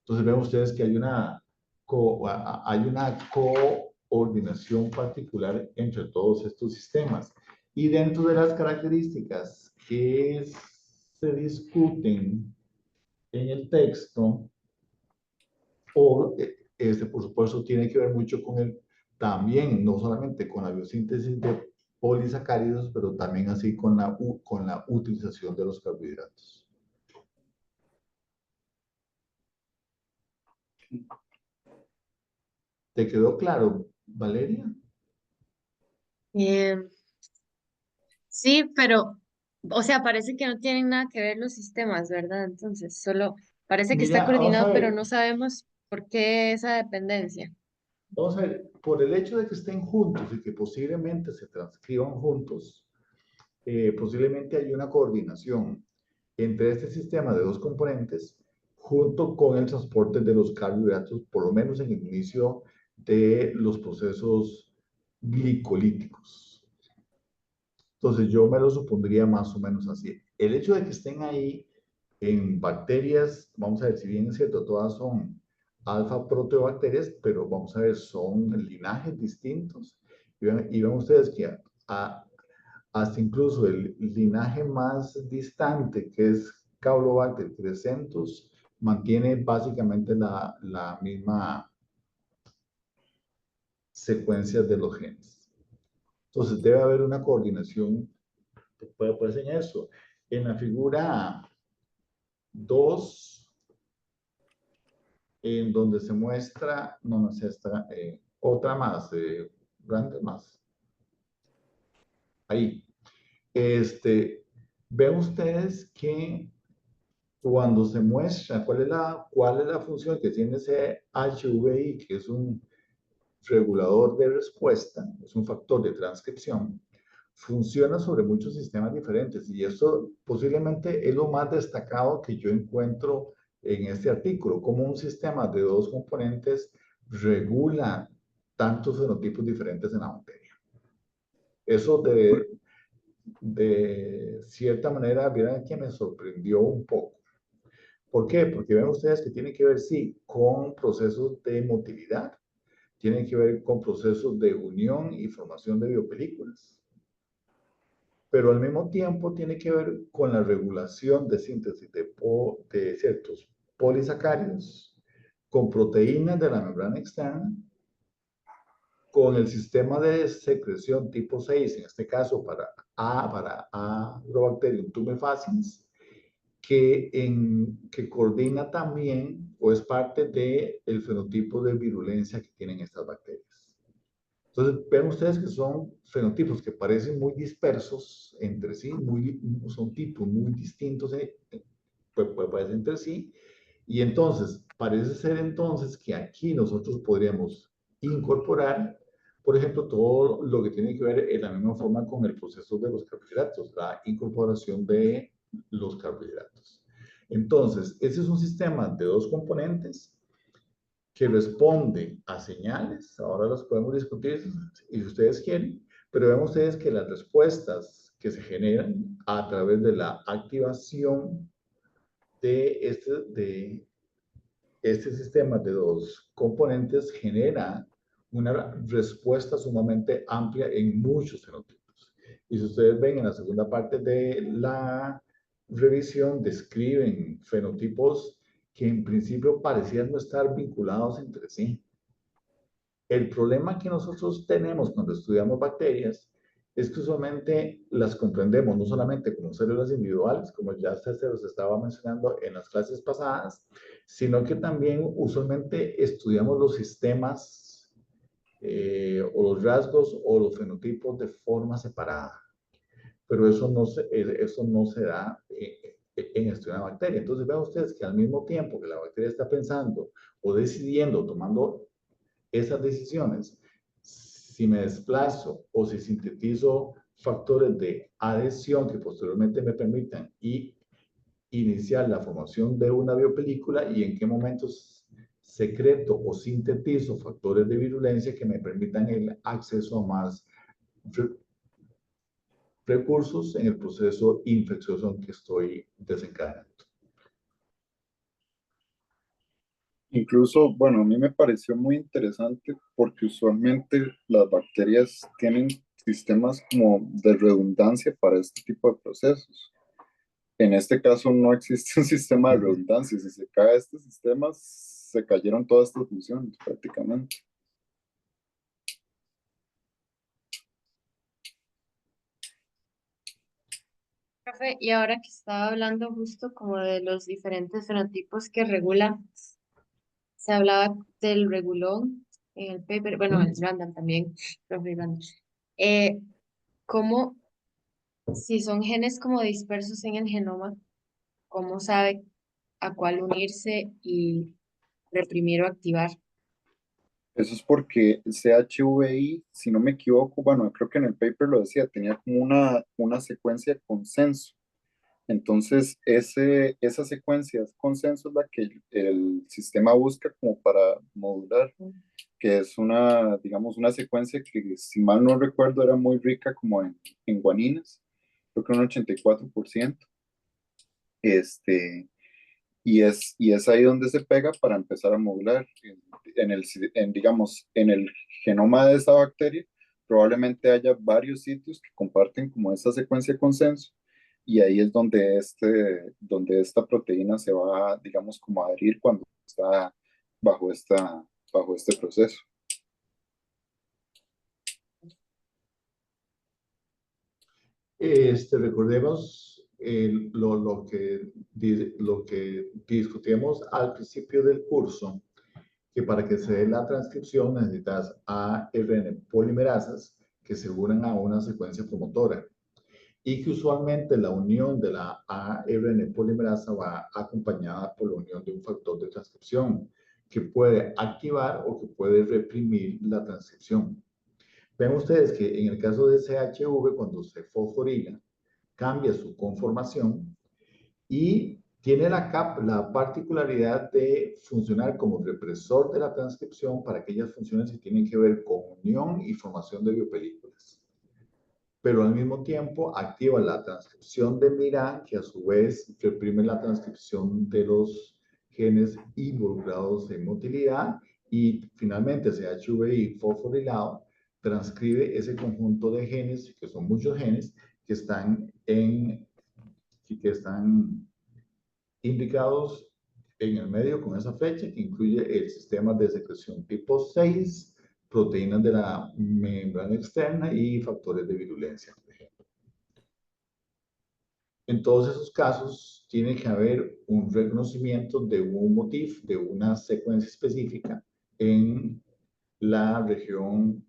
Entonces ven ustedes que hay hay una coordinación particular entre todos estos sistemas. Y dentro de las características que se discuten en el texto, o por supuesto tiene que ver mucho con también, no solamente con la biosíntesis de polisacáridos, pero también así con la utilización de los carbohidratos. ¿Te quedó claro, Valeria? Eh, sí, pero, o sea, parece que no tienen nada que ver los sistemas, ¿verdad? Entonces, solo parece que está Mira, vamos a coordinado, pero ver, no sabemos por qué esa dependencia. vamos a ver, por el hecho de que estén juntos y que posiblemente se transcriban juntos, posiblemente hay una coordinación entre este sistema de dos componentes junto con el transporte de los carbohidratos, por lo menos en el inicio de los procesos glicolíticos. Entonces yo me lo supondría más o menos así. El hecho de que estén ahí en bacterias, vamos a ver, si bien es cierto, todas son alfa proteobacterias, pero vamos a ver, son linajes distintos. Y ven ustedes que hasta incluso el linaje más distante, que es Caulobacter crescentus, mantiene básicamente la misma secuencia de los genes. Entonces debe haber una coordinación. Puede enseñar eso. En la figura 2, en donde se muestra, no sé, esta, otra más, grande más. Ahí. Ven ustedes que cuando se muestra cuál es la función que tiene ese HVI, que es un regulador de respuesta, es un factor de transcripción, funciona sobre muchos sistemas diferentes y eso posiblemente es lo más destacado que yo encuentro en este artículo, como un sistema de dos componentes regula tantos fenotipos diferentes en la bacteria. Eso de cierta manera, vieran que me sorprendió un poco. ¿Por qué? Porque ven ustedes que tiene que ver, sí, con procesos de motilidad, tiene que ver con procesos de unión y formación de biopelículas, pero al mismo tiempo tiene que ver con la regulación de síntesis de ciertos polisacáridos, con proteínas de la membrana externa, con el sistema de secreción tipo 6, en este caso para Agrobacterium tumefaciens, que coordina también o es parte del fenotipo de virulencia que tienen estas bacterias. Entonces, ven ustedes que son fenotipos que parecen muy dispersos entre sí, son tipos muy distintos pues, entre sí, y entonces parece ser entonces que aquí nosotros podríamos incorporar Por ejemplo, todo lo que tiene que ver en la misma forma con el proceso de los carbohidratos, la incorporación de los carbohidratos. Entonces, ese es un sistema de dos componentes que responde a señales. Ahora los podemos discutir si ustedes quieren, pero ven ustedes que las respuestas que se generan a través de la activación de este sistema de dos componentes genera una respuesta sumamente amplia en muchos fenotipos. Y si ustedes ven en la segunda parte de la revisión, describen fenotipos que en principio parecían no estar vinculados entre sí. El problema que nosotros tenemos cuando estudiamos bacterias es que usualmente las comprendemos no solamente como células individuales, como ya se los estaba mencionando en las clases pasadas, sino que también usualmente estudiamos los sistemas o los rasgos o los fenotipos de forma separada. Pero eso no se da en estudiar una bacteria. Entonces vean ustedes que al mismo tiempo que la bacteria está pensando o decidiendo, tomando esas decisiones, si me desplazo o si sintetizo factores de adhesión que posteriormente me permitan iniciar la formación de una biopelícula y en qué momentos secreto o sintetizo factores de virulencia que me permitan el acceso a más recursos en el proceso infeccioso que estoy desencadenando. Incluso, bueno, a mí me pareció muy interesante porque usualmente las bacterias tienen sistemas como de redundancia para este tipo de procesos. En este caso no existe un sistema de redundancia. Si se cae este sistema, se cayeron todas estas funciones prácticamente. Profe, y ahora que estaba hablando justo como de los diferentes fenotipos que regula, se hablaba del regulón en el paper, bueno, el Randall también, profe Randall. Eh, ¿Cómo, si son genes como dispersos en el genoma, cómo sabe a cuál unirse y reprimir o activar? Eso es porque CHVI, si no me equivoco, bueno, creo que en el paper lo decía, tenía como una secuencia de consenso. Entonces, esa secuencia de consenso es la que el sistema busca como para modular, que es una, digamos, una secuencia que, si mal no recuerdo, era muy rica como en guaninas, creo que un 84%. Este, y es ahí donde se pega para empezar a modular. Digamos, en el genoma de esa bacteria, probablemente haya varios sitios que comparten como esa secuencia de consenso, y ahí es donde esta proteína se va, digamos, como a adherir cuando está bajo bajo este proceso. Recordemos lo que discutimos al principio del curso, que para que se dé la transcripción necesitas ARN polimerasas que se unen a una secuencia promotora y que usualmente la unión de la ARN polimerasa va acompañada por la unión de un factor de transcripción que puede activar o que puede reprimir la transcripción. Ven ustedes que en el caso de CHV, cuando se fosforila, cambia su conformación y tiene la particularidad de funcionar como represor de la transcripción para aquellas funciones que tienen que ver con unión y formación de biopelículas. Pero al mismo tiempo activa la transcripción de MIRA, que a su vez reprime la transcripción de los genes involucrados en motilidad, y finalmente CHVI fosforilado transcribe ese conjunto de genes, que son muchos genes, que están indicados en el medio con esa flecha, que incluye el sistema de secreción tipo 6, proteínas de la membrana externa y factores de virulencia, por ejemplo. En todos esos casos, tiene que haber un reconocimiento de un motif, de una secuencia específica en la región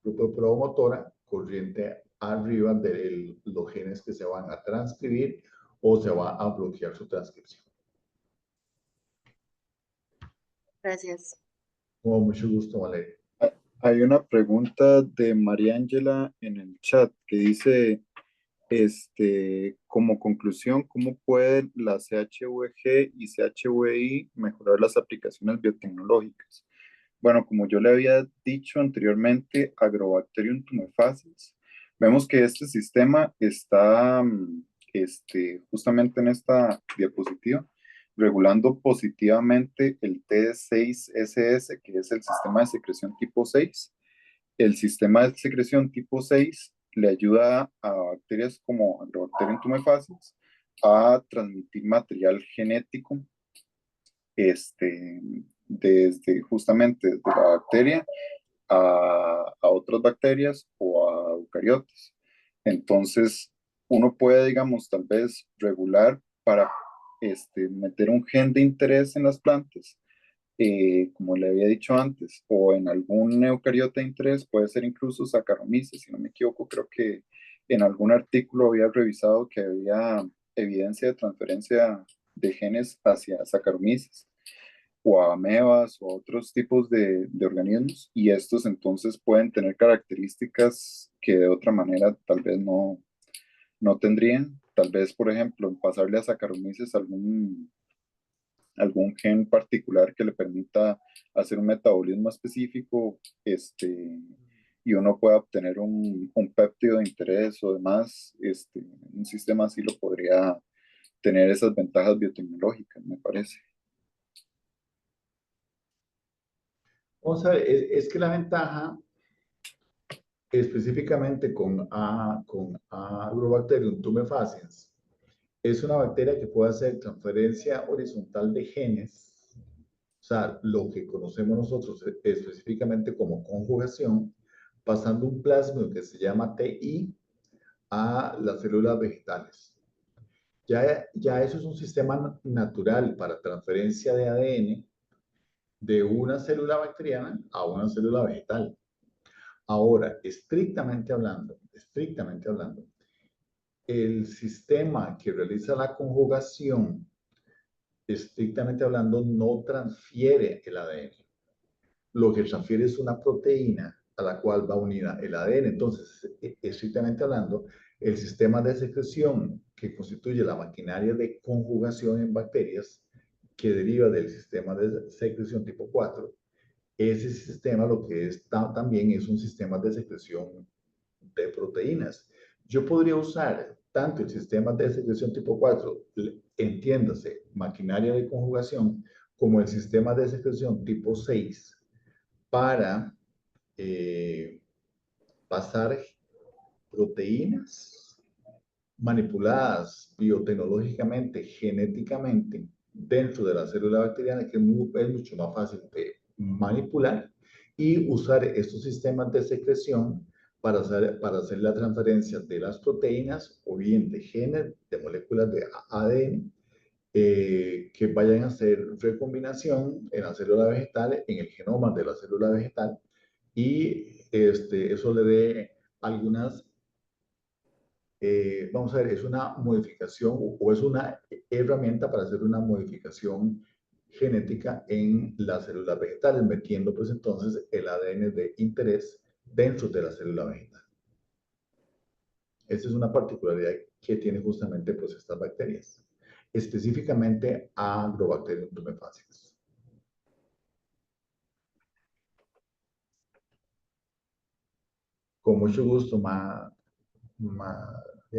grupo promotora corriente arriba de los genes que se van a transcribir o se va a bloquear su transcripción. Gracias. Con mucho gusto, Valeria. Hay una pregunta de María Ángela en el chat que dice, como conclusión, ¿cómo pueden la CHVG y CHVI mejorar las aplicaciones biotecnológicas? Bueno, como yo le había dicho anteriormente, Agrobacterium tumefaciens, vemos que este sistema está justamente en esta diapositiva, regulando positivamente el T6SS, que es el sistema de secreción tipo 6. El sistema de secreción tipo 6 le ayuda a bacterias como Agrobacterium tumefaciens a transmitir material genético este, desde justamente desde la bacteria a otras bacterias o a eucariotas. Entonces, uno puede, digamos, tal vez regular para meter un gen de interés en las plantas, como le había dicho antes, o en algún eucariota de interés, puede ser incluso Saccharomyces, si no me equivoco, creo que en algún artículo había revisado que había evidencia de transferencia de genes hacia Saccharomyces o a amebas o a otros tipos de organismos, y estos entonces pueden tener características que de otra manera tal vez no tendrían. Tal vez, por ejemplo, en pasarle a Saccharomyces algún gen particular que le permita hacer un metabolismo específico, y uno pueda obtener un péptido de interés o demás, un sistema así lo podría tener esas ventajas biotecnológicas, me parece. Vamos a ver, es que la ventaja específicamente con Agrobacterium tumefaciens es una bacteria que puede hacer transferencia horizontal de genes, o sea, lo que conocemos nosotros específicamente como conjugación, pasando un plasmid que se llama TI a las células vegetales. Ya eso es un sistema natural para transferencia de ADN de una célula bacteriana a una célula vegetal. Ahora, estrictamente hablando, el sistema que realiza la conjugación, estrictamente hablando, no transfiere el ADN. Lo que transfiere es una proteína a la cual va unida el ADN. Entonces, estrictamente hablando, el sistema de secreción que constituye la maquinaria de conjugación en bacterias, que deriva del sistema de secreción tipo 4, ese sistema lo que está también es un sistema de secreción de proteínas. Yo podría usar tanto el sistema de secreción tipo 4, entiéndase, maquinaria de conjugación, como el sistema de secreción tipo 6 para eh, pasar proteínas manipuladas biotecnológicamente, genéticamente, dentro de la célula bacteriana, que es mucho más fácil de manipular, y usar estos sistemas de secreción para hacer la transferencia de las proteínas o bien de genes, de moléculas de ADN, que vayan a hacer recombinación en la célula vegetal, en el genoma de la célula vegetal, y eso le dé algunas, vamos a ver, es una modificación o es una herramienta para hacer una modificación genética en las células vegetales, metiendo pues entonces el ADN de interés dentro de la célula vegetal. Esa es una particularidad que tiene justamente pues estas bacterias, específicamente Agrobacterium tumefaciens. Con mucho gusto, de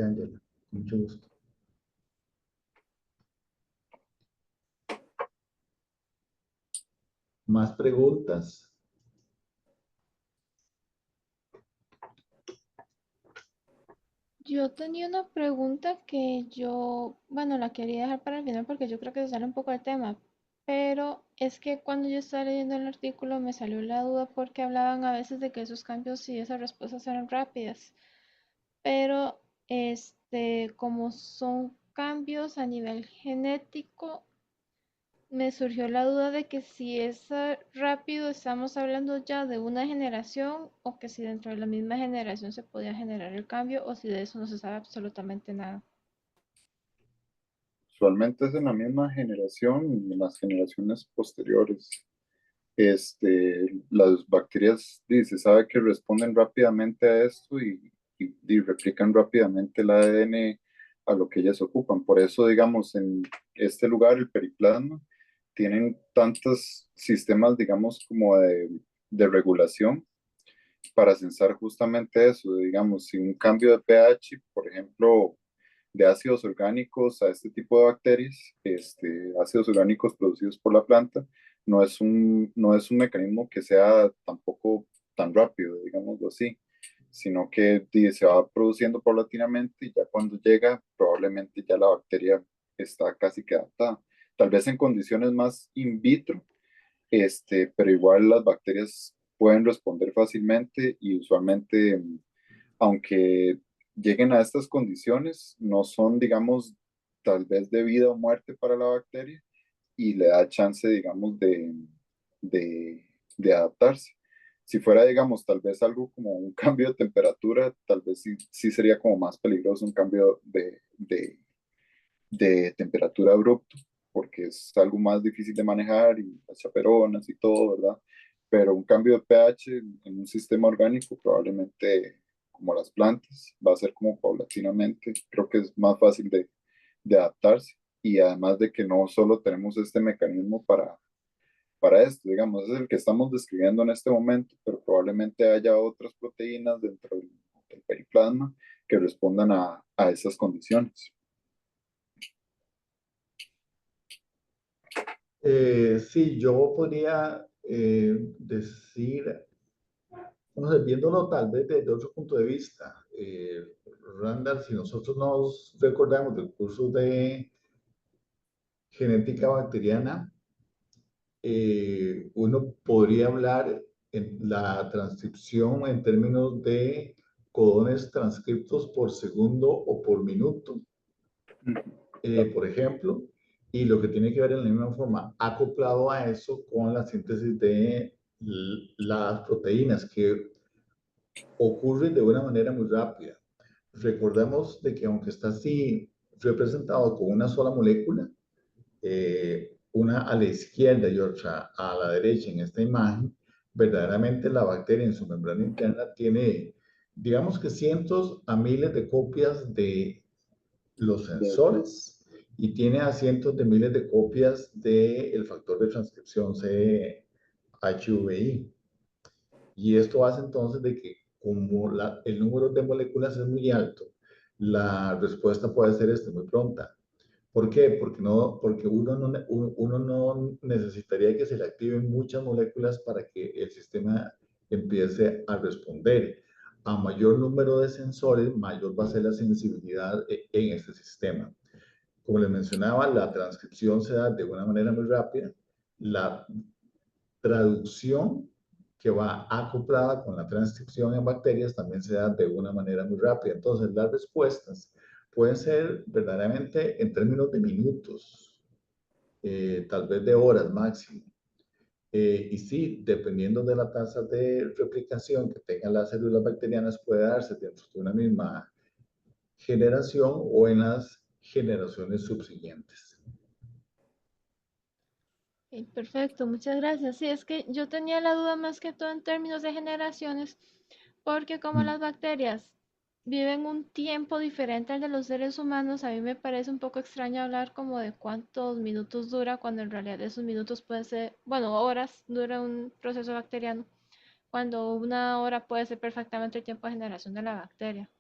Ángela, con mucho gusto. ¿Más preguntas? Yo tenía una pregunta que bueno, la quería dejar para el final porque yo creo que se sale un poco del tema, pero es que cuando yo estaba leyendo el artículo me salió la duda porque hablaban a veces de que esos cambios y esas respuestas eran rápidas, pero como son cambios a nivel genético, me surgió la duda de que si es rápido, estamos hablando ya de una generación o que si dentro de la misma generación se podía generar el cambio o si de eso no se sabe absolutamente nada. Usualmente es en la misma generación y en las generaciones posteriores. Las bacterias, se sabe que responden rápidamente a esto y replican rápidamente el ADN a lo que ellas ocupan. Por eso, digamos, en este lugar, el periplasma, tienen tantos sistemas, digamos, como de regulación para censar justamente eso, digamos, si un cambio de pH, por ejemplo, de ácidos orgánicos a este tipo de bacterias, ácidos orgánicos producidos por la planta, no es un mecanismo que sea tampoco tan rápido, digámoslo así, sino que se va produciendo paulatinamente y ya cuando llega, probablemente ya la bacteria está casi que adaptada. Tal vez en condiciones más in vitro, pero igual las bacterias pueden responder fácilmente y usualmente, aunque lleguen a estas condiciones, no son, digamos, tal vez de vida o muerte para la bacteria y le da chance, digamos, de, de adaptarse. Si fuera, digamos, tal vez algo como un cambio de temperatura, tal vez sí sería como más peligroso un cambio de temperatura abrupto, porque es algo más difícil de manejar y las chaperonas y todo, ¿verdad? Pero un cambio de pH en un sistema orgánico, probablemente como las plantas, va a ser como paulatinamente, creo que es más fácil de adaptarse. Y además de que no solo tenemos este mecanismo para esto, digamos, es el que estamos describiendo en este momento, pero probablemente haya otras proteínas dentro del periplasma que respondan a esas condiciones. Sí, yo podría decir, vamos a ver, viéndolo tal vez desde otro punto de vista. Randall, si nosotros nos recordamos del curso de genética bacteriana, uno podría hablar en la transcripción en términos de codones transcriptos por segundo o por minuto, por ejemplo, y lo que tiene que ver en la misma forma acoplado a eso con la síntesis de las proteínas que ocurren de una manera muy rápida. Recordemos de que aunque está así representado con una sola molécula, una a la izquierda y otra a la derecha en esta imagen, verdaderamente la bacteria en su membrana interna tiene, digamos que cientos a miles de copias de los sensores y tiene a cientos de miles de copias del factor de transcripción CHVI. Y esto hace entonces de que como el número de moléculas es muy alto, la respuesta puede ser muy pronta. ¿Por qué? Porque uno no necesitaría que se le activen muchas moléculas para que el sistema empiece a responder. A mayor número de sensores, mayor va a ser la sensibilidad en este sistema. Como les mencionaba, la transcripción se da de una manera muy rápida. La traducción que va acoplada con la transcripción en bacterias también se da de una manera muy rápida. Entonces, las respuestas pueden ser verdaderamente en términos de minutos, tal vez de horas máximo. Y sí, dependiendo de la tasa de replicación que tengan las células bacterianas, puede darse dentro de una misma generación o en las generaciones subsiguientes. Ok, perfecto, muchas gracias. Sí, es que yo tenía la duda más que todo en términos de generaciones, porque como las bacterias viven un tiempo diferente al de los seres humanos, a mí me parece un poco extraño hablar como de cuántos minutos dura, cuando en realidad esos minutos pueden ser, bueno, horas dura un proceso bacteriano, cuando una hora puede ser perfectamente el tiempo de generación de la bacteria.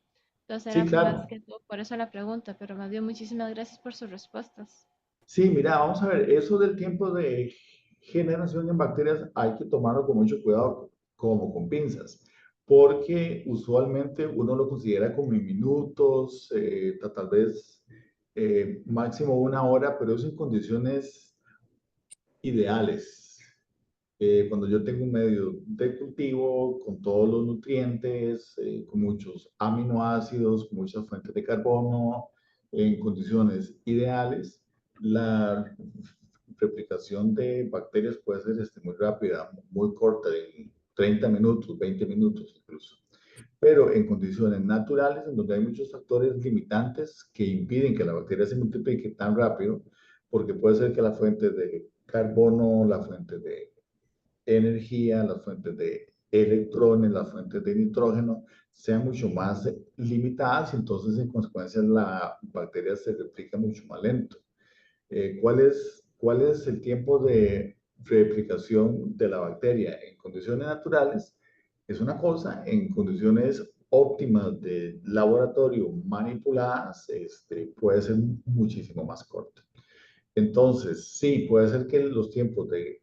Entonces Sí, era más claro. que todo por eso la pregunta, pero más bien muchísimas gracias por sus respuestas. Sí, mira, vamos a ver, eso del tiempo de generación en bacterias hay que tomarlo con mucho cuidado, como con pinzas, porque usualmente uno lo considera como en minutos, tal vez máximo una hora, pero es en condiciones ideales. Cuando yo tengo un medio de cultivo con todos los nutrientes, con muchos aminoácidos, muchas fuentes de carbono, en condiciones ideales, la replicación de bacterias puede ser muy rápida, muy corta, de 30 minutos, 20 minutos incluso. Pero en condiciones naturales, en donde hay muchos factores limitantes que impiden que la bacteria se multiplique tan rápido, porque puede ser que la fuente de carbono, la fuente de energía, las fuentes de electrones, las fuentes de nitrógeno sean mucho más limitadas y entonces en consecuencia la bacteria se replica mucho más lento. ¿Cuál es el tiempo de replicación de la bacteria en condiciones naturales? Es una cosa, en condiciones óptimas de laboratorio manipuladas, puede ser muchísimo más corto. Entonces, sí, puede ser que los tiempos de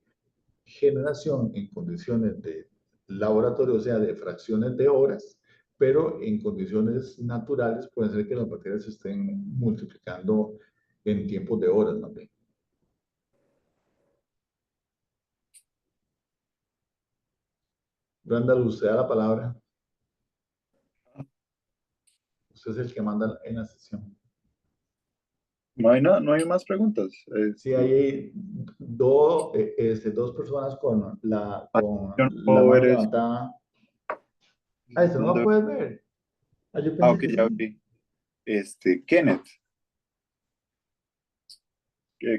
generación en condiciones de laboratorio, o sea, de fracciones de horas, pero en condiciones naturales puede ser que las bacterias se estén multiplicando en tiempos de horas, más bien. Randall, usted da la palabra. Usted es el que manda en la sesión. No hay nada, no hay más preguntas. Sí, hay dos personas Yo con no la puedo mano ver eso. levantada. Ah, ¿esto no lo ¿Dónde? puedes ver? Ah, yo Ah, pensé ok, que ya sí. vi. Kenneth.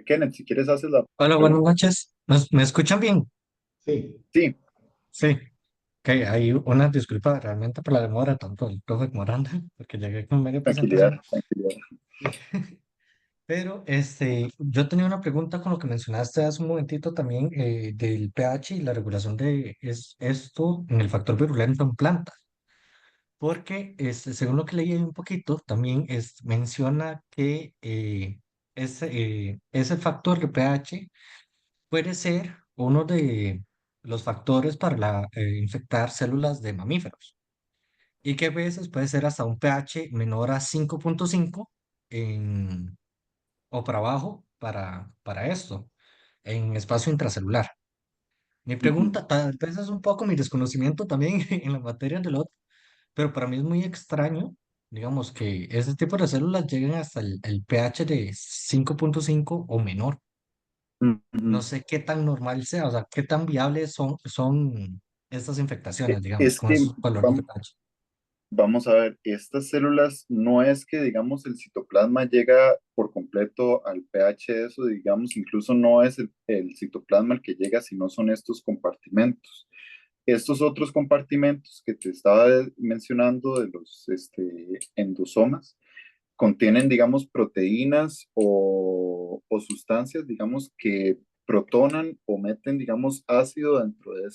Kenneth, si quieres haces la Hola, buenas pregunta. noches. ¿Me escuchan bien? Sí. Sí, Sí. Que hay una disculpa realmente por la demora, tanto el profe como Aranda, porque llegué con media tranquilidad, presentación. tranquilidad. Pero yo tenía una pregunta con lo que mencionaste hace un momentito también del pH y la regulación de esto en el factor virulento en plantas. Porque según lo que leí un poquito, también menciona que ese factor de pH puede ser uno de los factores para infectar células de mamíferos y que a veces puede ser hasta un pH menor a 5.5 o para abajo para esto, en espacio intracelular. Mi Ujú. pregunta, tal vez es un poco mi desconocimiento también en la materia del otro, pero para mí es muy extraño, digamos, que ese tipo de células lleguen hasta el pH de 5.5 o menor. No Ujú. sé qué tan normal sea, o sea, qué tan viables son estas infectaciones, digamos, Es con que esos valores de pH. vamos a ver, estas células no es que, digamos, el citoplasma llega por completo al pH de eso, digamos, incluso no es el citoplasma el que llega, sino son estos compartimentos. Estos otros compartimentos que te estaba mencionando de los endosomas contienen, digamos, proteínas o sustancias, digamos, que protonan o meten, digamos, ácido dentro de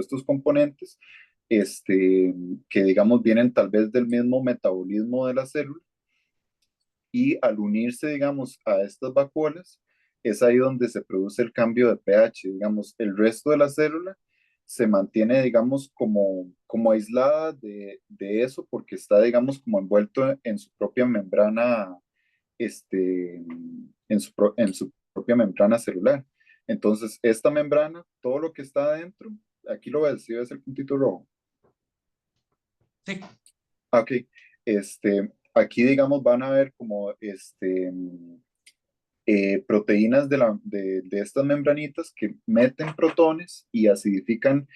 estos componentes, que, digamos, vienen tal vez del mismo metabolismo de la célula y al unirse, digamos, a estas vacuolas, es ahí donde se produce el cambio de pH, digamos, el resto de la célula se mantiene, digamos, como aislada de eso porque está, digamos, como envuelto en su propia membrana, en su propia membrana celular. Entonces, esta membrana, todo lo que está adentro, aquí lo ves, si ves el puntito rojo. Sí, Ok, aquí, digamos, van a ver como proteínas de estas membranitas que meten protones y acidifican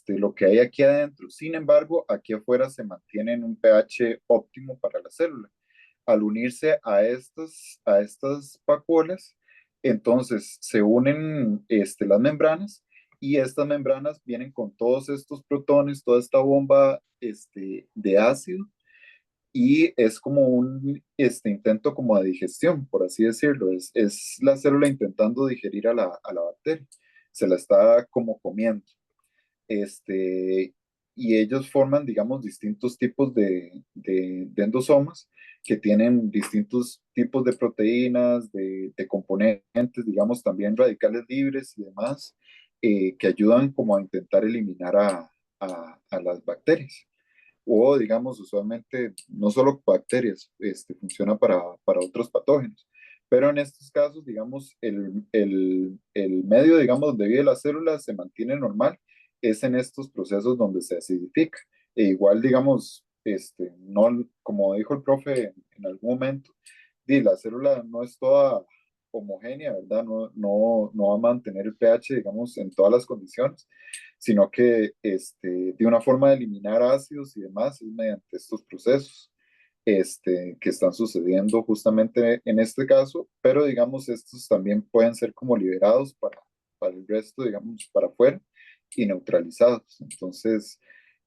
lo que hay aquí adentro. Sin embargo, aquí afuera se mantiene en un pH óptimo para la célula. Al unirse a estas vacuolas, entonces se unen las membranas y estas membranas vienen con todos estos protones, toda esta bomba de ácido y es como un intento como de digestión, por así decirlo. Es la célula intentando digerir a la bacteria. Se la está como comiendo. Este, y ellos forman, digamos, distintos tipos de endosomas que tienen distintos tipos de proteínas, de componentes, digamos, también radicales libres y demás, que ayudan como a intentar eliminar a las bacterias o digamos, usualmente no solo bacterias, funciona para otros patógenos. Pero en estos casos, digamos, el medio, digamos, donde vive la célula se mantiene normal, es en estos procesos donde se acidifica. E igual, digamos, no, como dijo el profe en algún momento, la célula no es toda homogénea, ¿verdad? No va a mantener el pH, digamos, en todas las condiciones, sino que de una forma de eliminar ácidos y demás es mediante estos procesos que están sucediendo justamente en este caso, pero digamos, estos también pueden ser como liberados para el resto, digamos, para afuera y neutralizados. Entonces,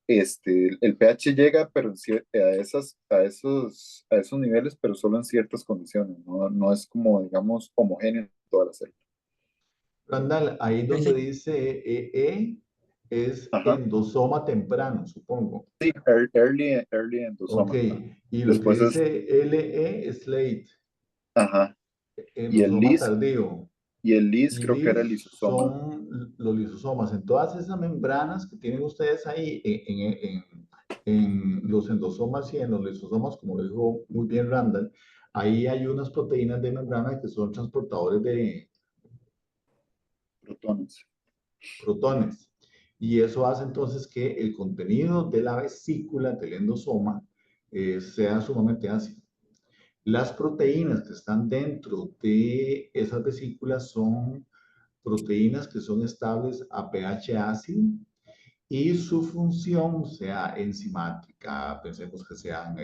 el pH llega, pero a esos niveles, pero solo en ciertas condiciones, no, no es como, digamos, homogéneo en toda la célula. Randall, ahí Sí, donde sí. dice EE es Ajá. endosoma temprano, supongo. Sí, early Ok, endosoma. Ajá. y lo que Después es, dice LE es late, ajá. Y el endosoma LIS, tardío. Y creo que era el LIS lisosoma. son los lisosomas. En todas esas membranas que tienen ustedes ahí, en los endosomas y en los lisosomas, como lo dijo muy bien Randall, ahí hay unas proteínas de membrana que son transportadores de Protones. protones. Y eso hace entonces que el contenido de la vesícula del endosoma sea sumamente ácido. Las proteínas que están dentro de esas vesículas son proteínas que son estables a pH ácido y su función, sea enzimática, pensemos que sean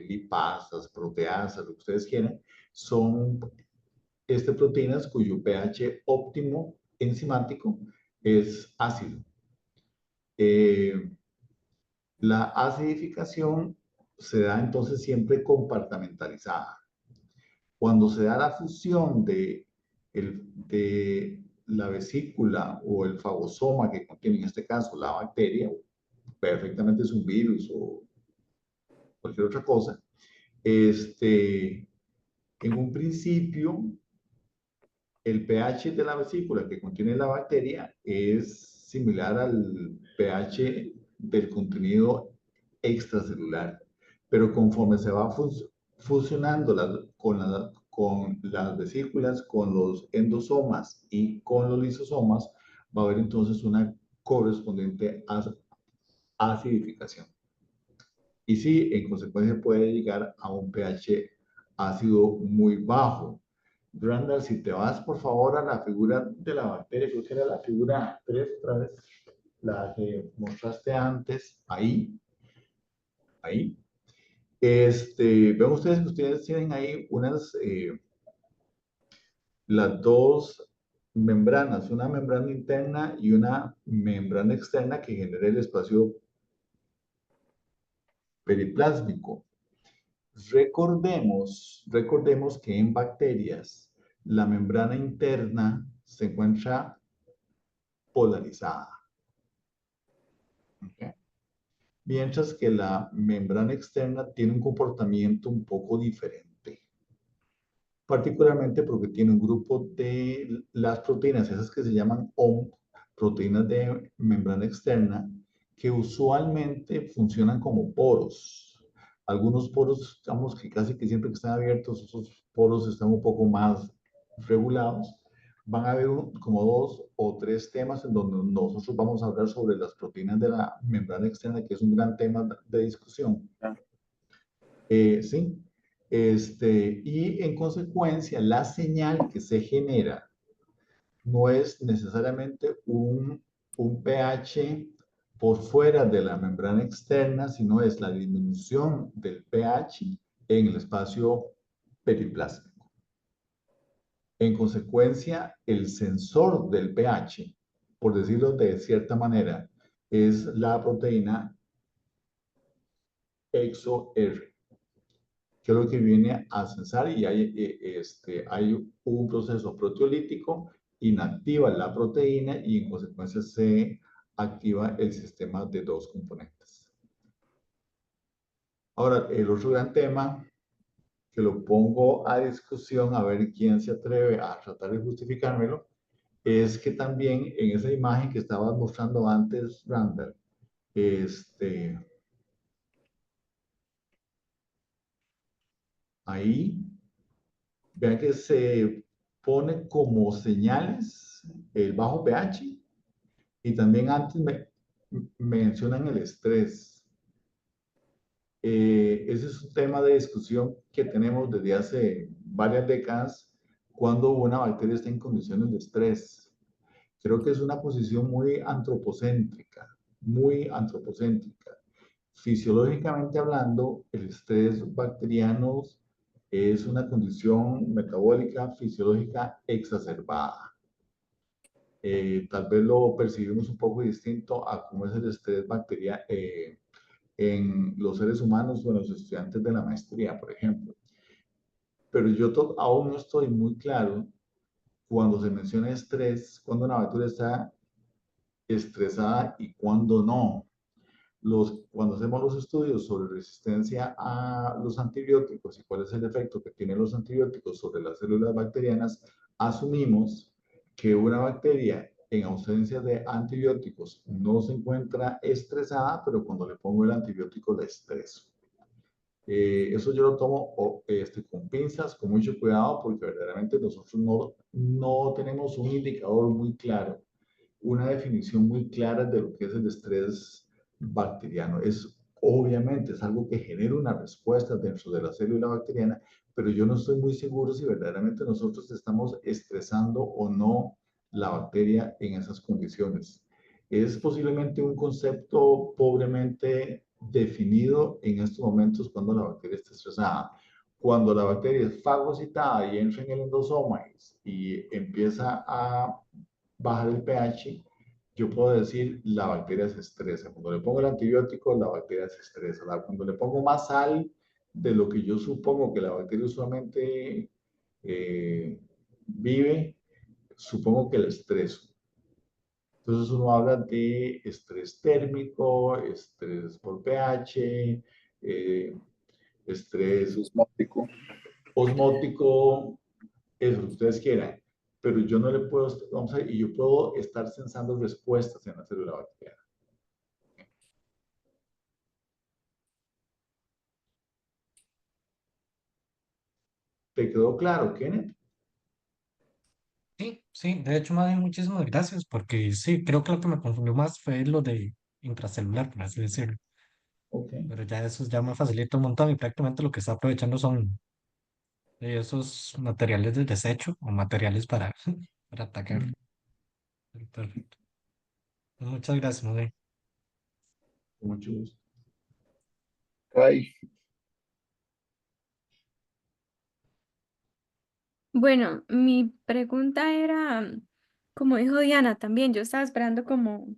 lipasas, proteasas, lo que ustedes quieran, son proteínas cuyo pH óptimo enzimático es ácido. La acidificación se da entonces siempre compartamentalizada. Cuando se da la fusión de la vesícula o el fagosoma que contiene en este caso la bacteria, perfectamente es un virus o cualquier otra cosa, en un principio el pH de la vesícula que contiene la bacteria es similar al pH del contenido extracelular, pero conforme se va fusionando con las vesículas, con los endosomas y con los lisosomas, va a haber entonces una correspondiente acidificación. Y sí, en consecuencia puede llegar a un pH ácido muy bajo. Randall, si te vas por favor a la figura de la bacteria, creo que era la figura 3 otra vez, la que mostraste antes, ahí. Ven ustedes que ustedes tienen ahí las dos membranas, una membrana interna y una membrana externa que genera el espacio periplásmico. Recordemos que en bacterias la membrana interna se encuentra polarizada, ¿okay? Mientras que la membrana externa tiene un comportamiento un poco diferente, particularmente porque tiene un grupo de las proteínas, esas que se llaman OMP, proteínas de membrana externa, que usualmente funcionan como poros. Algunos poros, digamos que casi que siempre que están abiertos, esos poros están un poco más regulados. Van a haber como 2 o 3 temas en donde nosotros vamos a hablar sobre las proteínas de la membrana externa, que es un gran tema de discusión. Sí. Y en consecuencia, la señal que se genera no es necesariamente un pH por fuera de la membrana externa, sino es la disminución del pH en el espacio periplásmico. En consecuencia, el sensor del pH, por decirlo de cierta manera, es la proteína EXO-R, que es lo que viene a censar y hay un proceso proteolítico, inactiva la proteína y en consecuencia se activa el sistema de 2 componentes. Ahora, el otro gran tema que lo pongo a discusión, a ver quién se atreve a tratar de justificármelo, es que también en esa imagen que estabas mostrando antes, Randall, ahí, vean que se pone como señales el bajo pH y también antes mencionan el estrés. Ese es un tema de discusión que tenemos desde hace varias décadas cuando una bacteria está en condiciones de estrés. Creo que es una posición muy antropocéntrica, muy antropocéntrica. Fisiológicamente hablando, el estrés bacteriano es una condición metabólica fisiológica exacerbada. Tal vez lo percibimos un poco distinto a cómo es el estrés bacteriano en los seres humanos o en los estudiantes de la maestría, por ejemplo. Pero yo aún no estoy muy claro cuando se menciona estrés, cuando una bacteria está estresada y cuando no. Cuando hacemos los estudios sobre resistencia a los antibióticos y cuál es el efecto que tienen los antibióticos sobre las células bacterianas, asumimos que una bacteria en ausencia de antibióticos no se encuentra estresada, pero cuando le pongo el antibiótico la estreso. Eso yo lo tomo con pinzas, con mucho cuidado, porque verdaderamente nosotros no tenemos un indicador muy claro, una definición muy clara de lo que es el estrés bacteriano. Obviamente, es algo que genera una respuesta dentro de la célula bacteriana, pero yo no estoy muy seguro si verdaderamente nosotros estamos estresando o no la bacteria en esas condiciones. Es posiblemente un concepto pobremente definido en estos momentos cuando la bacteria está estresada. Cuando la bacteria es fagocitada y entra en el endosoma y empieza a bajar el pH, yo puedo decir la bacteria se estresa. Cuando le pongo el antibiótico, la bacteria se estresa. Cuando le pongo más sal de lo que yo supongo que la bacteria usualmente vive, supongo que la estreso. Entonces uno habla de estrés térmico, estrés por pH, estrés Osmótico. osmótico, eso que ustedes quieran. Pero yo no le puedo, vamos a ver, y yo puedo estar sensando respuestas en la célula bacteriana. ¿Te quedó claro, Kenneth? Sí, sí, de hecho, más bien, muchísimas gracias, porque sí, creo que lo que me confundió más fue lo de intracelular, por así decirlo. Ok. Pero ya eso ya me facilita un montón y prácticamente lo que está aprovechando son esos materiales de desecho o materiales para, para atacar. Perfecto. Muchas gracias, muy bien. Con mucho gusto. Ay, Bueno, mi pregunta era, como dijo Diana también, yo estaba esperando como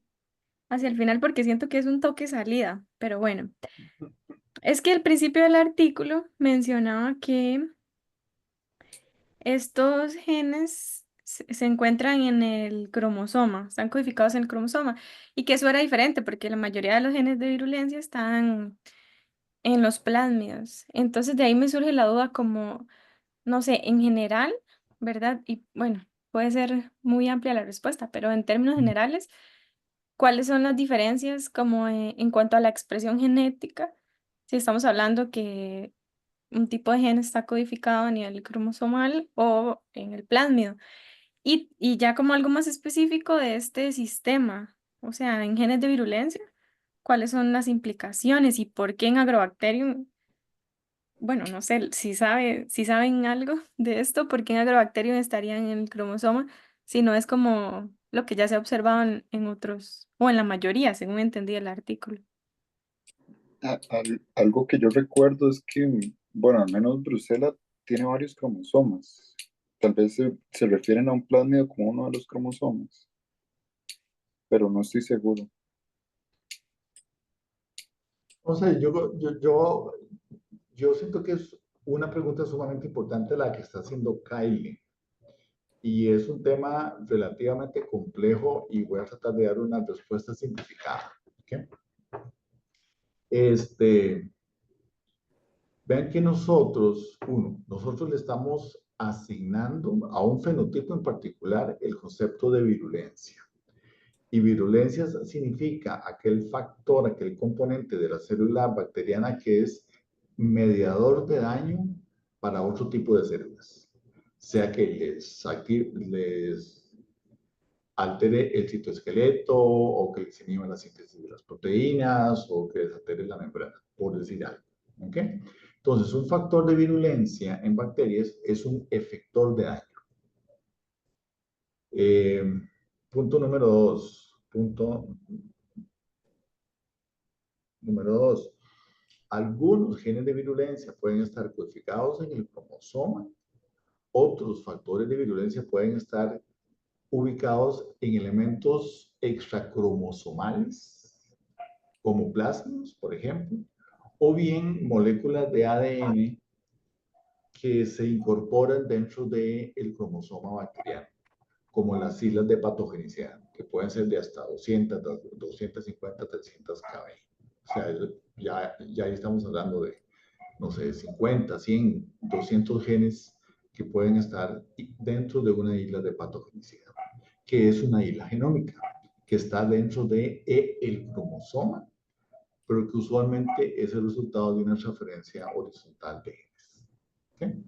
hacia el final porque siento que es un toque salida, pero bueno, es que al principio del artículo mencionaba que estos genes se encuentran en el cromosoma, están codificados en el cromosoma y que eso era diferente porque la mayoría de los genes de virulencia están en los plásmidos. Entonces de ahí me surge la duda como no sé, en general, ¿verdad? Y bueno, puede ser muy amplia la respuesta, pero en términos generales, ¿cuáles son las diferencias como en cuanto a la expresión genética? Si estamos hablando que un tipo de gen está codificado a nivel cromosomal o en el plásmido. Y ya como algo más específico de este sistema, o sea, en genes de virulencia, ¿cuáles son las implicaciones y por qué en Agrobacterium bueno, no sé si saben algo de esto, por qué en Agrobacterium estarían en el cromosoma, si no es como lo que ya se ha observado en otros, o en la mayoría, según entendí el artículo. algo que yo recuerdo es que, bueno, al menos Bruselas tiene varios cromosomas. Tal vez se refieren a un plásmido como uno de los cromosomas, pero no estoy seguro. O sea, yo siento que es una pregunta sumamente importante la que está haciendo Kylie. Y es un tema relativamente complejo y voy a tratar de dar una respuesta simplificada. ¿Okay? Vean que nosotros le estamos asignando a un fenotipo en particular el concepto de virulencia. Y virulencia significa aquel factor, aquel componente de la célula bacteriana que es mediador de daño para otro tipo de células. Sea que les altere el citoesqueleto o que les inhiba la síntesis de las proteínas o que les altere la membrana, por decir algo. ¿Ok? Entonces, un factor de virulencia en bacterias es un efector de daño. Eh, punto número dos. Punto número dos. Algunos genes de virulencia pueden estar codificados en el cromosoma. Otros factores de virulencia pueden estar ubicados en elementos extracromosomales, como plásmidos, por ejemplo, o bien moléculas de ADN que se incorporan dentro del cromosoma bacteriano, como las islas de patogenicidad, que pueden ser de hasta 200, 250, 300 kb. O sea, ya estamos hablando de, no sé, 50, 100, 200 genes que pueden estar dentro de una isla de patogenicidad, que es una isla genómica, que está dentro de el cromosoma, pero que usualmente es el resultado de una transferencia horizontal de genes. ¿Okay?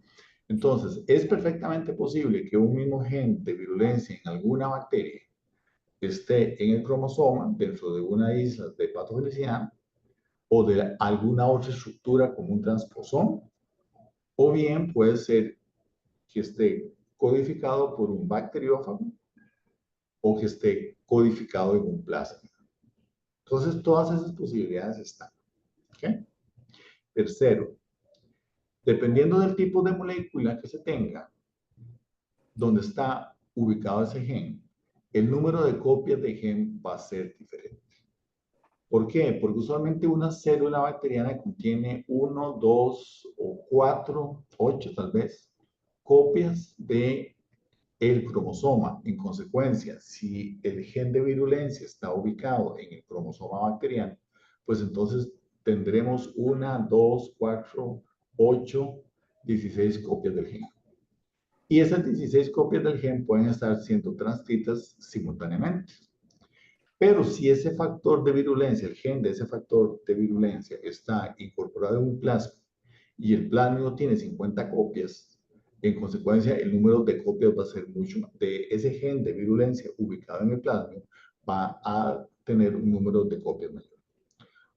Entonces, es perfectamente posible que un mismo gen de virulencia en alguna bacteria esté en el cromosoma dentro de una isla de patogenicidad o de alguna otra estructura como un transposón, o bien puede ser que esté codificado por un bacteriófago o que esté codificado en un plasma. Entonces, todas esas posibilidades están. ¿Okay? Tercero, dependiendo del tipo de molécula que se tenga, donde está ubicado ese gen, el número de copias de gen va a ser diferente. ¿Por qué? Porque usualmente una célula bacteriana contiene 1, 2 o 4, 8 tal vez, copias de el cromosoma. En consecuencia, si el gen de virulencia está ubicado en el cromosoma bacteriano, pues entonces tendremos 1, 2, 4, 8, 16 copias del gen. Y esas 16 copias del gen pueden estar siendo transcritas simultáneamente. Pero si ese factor de virulencia, el gen de ese factor de virulencia está incorporado en un plasma y el plasma tiene 50 copias, en consecuencia el número de copias va a ser mucho más. De ese gen de virulencia ubicado en el plasma va a tener un número de copias mayor.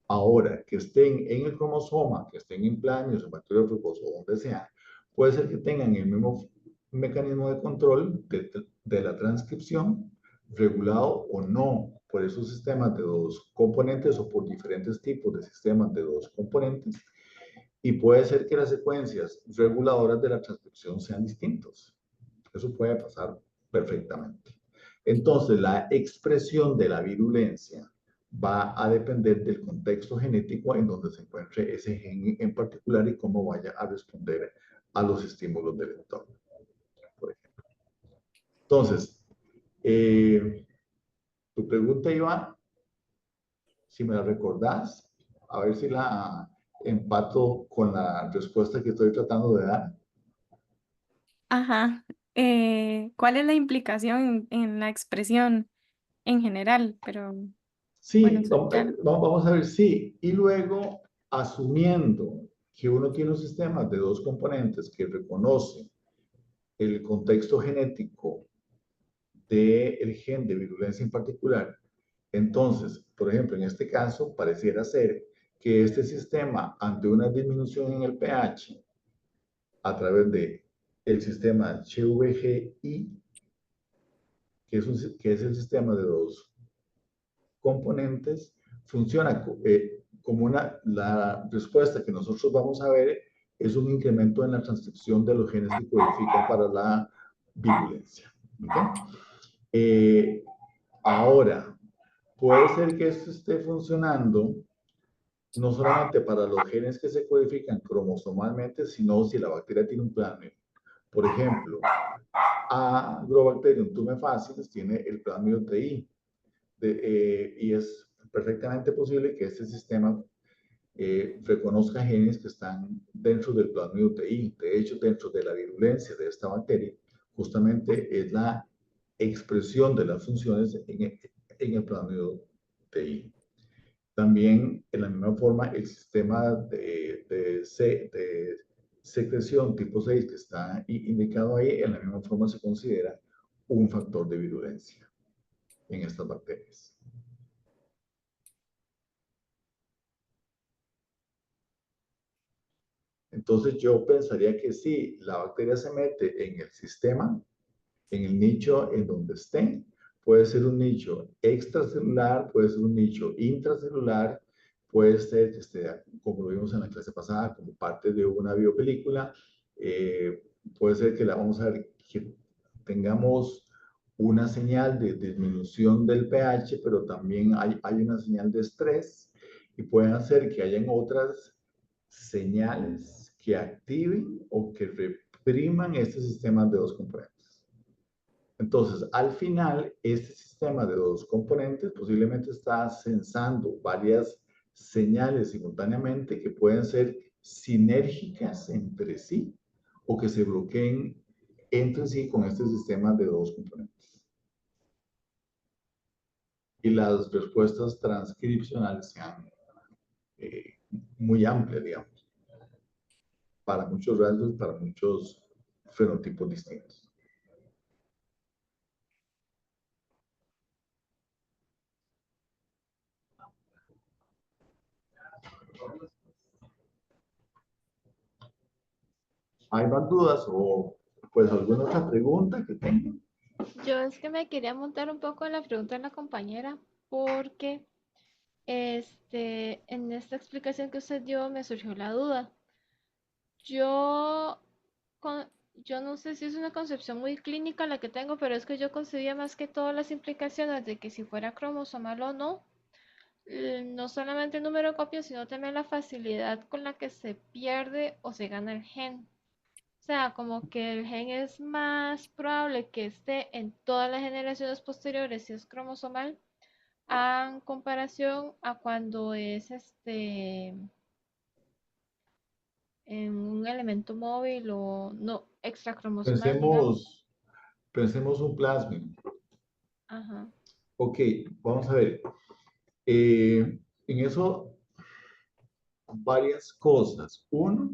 Ahora, que estén en el cromosoma, que estén en planios, en bacteriófagos o donde sea, puede ser que tengan el mismo mecanismo de control de la transcripción, regulado o no por esos sistemas de dos componentes o por diferentes tipos de sistemas de dos componentes, y puede ser que las secuencias reguladoras de la transcripción sean distintas. Eso puede pasar perfectamente. Entonces, la expresión de la virulencia va a depender del contexto genético en donde se encuentre ese gen en particular y cómo vaya a responder a los estímulos del entorno, por ejemplo. Entonces, tu pregunta, Iván, si me la recordás, a ver si la empato con la respuesta que estoy tratando de dar. Ajá. ¿Cuál es la implicación en la expresión en general? Pero bueno, Sí, eso ya. vamos a ver, sí. Y luego, asumiendo que uno tiene un sistema de dos componentes que reconoce el contexto genético del gen de virulencia en particular, entonces, por ejemplo, en este caso, pareciera ser que este sistema, ante una disminución en el pH, a través de el sistema HVGI, que es el sistema de dos componentes, funciona como la respuesta que nosotros vamos a ver es un incremento en la transcripción de los genes que codifican para la virulencia. ¿Okay? Ahora, puede ser que esto esté funcionando no solamente para los genes que se codifican cromosomalmente, sino si la bacteria tiene un plásmido. Por ejemplo, Agrobacterium tumefaciens tiene el plásmido TI, y es perfectamente posible que este sistema reconozca genes que están dentro del plasmido TI. De hecho, dentro de la virulencia de esta bacteria, justamente es la expresión de las funciones en el plasmido TI. También, en la misma forma, el sistema de secreción tipo 6 que está indicado ahí, en la misma forma se considera un factor de virulencia en estas bacterias. Entonces yo pensaría que si la bacteria se mete en el sistema, en el nicho en donde esté, puede ser un nicho extracelular, puede ser un nicho intracelular, puede ser que esté, como lo vimos en la clase pasada, como parte de una biopelícula, puede ser que la vamos a ver, que tengamos una señal de disminución del pH, pero también hay una señal de estrés y pueden hacer que hayan otras señales que activen o que repriman este sistema de dos componentes. Entonces, al final, este sistema de dos componentes posiblemente está sensando varias señales simultáneamente que pueden ser sinérgicas entre sí o que se bloqueen entre sí con este sistema de dos componentes. Y las respuestas transcripcionales sean muy amplias, digamos, para muchos rasgos, para muchos fenotipos distintos. ¿Hay más dudas o pues alguna otra pregunta que tengan? Yo es que me quería montar un poco en la pregunta de la compañera porque en esta explicación que usted dio me surgió la duda. Yo, yo no sé si es una concepción muy clínica la que tengo, pero es que yo concebía más que todas las implicaciones de que si fuera cromosomal o no, no solamente el número de copias, sino también la facilidad con la que se pierde o se gana el gen. O sea, como que el gen es más probable que esté en todas las generaciones posteriores si es cromosomal, en comparación a cuando es en un elemento móvil o no extracromosomal, digamos. Pensemos un plasmid. Ajá. Ok, vamos a ver. En eso, varias cosas. Uno,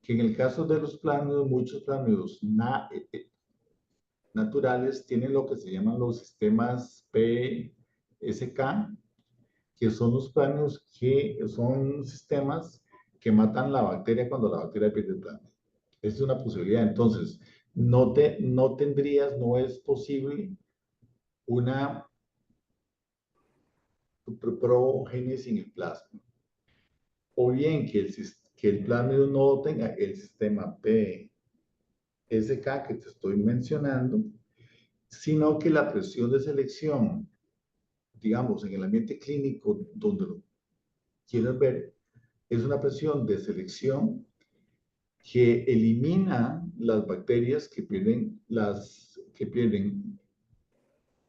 que en el caso de los plasmidos, muchos plasmidos naturales tienen lo que se llaman los sistemas PSK, que son los plasmidos que son sistemas que matan la bacteria cuando la bacteria pierde el plasma. Esa es una posibilidad. Entonces, no es posible una progénesis en el plasma. O bien que el plasmido no tenga el sistema PSK que te estoy mencionando, sino que la presión de selección, digamos, en el ambiente clínico donde lo quieres ver, es una presión de selección que elimina las bacterias que pierden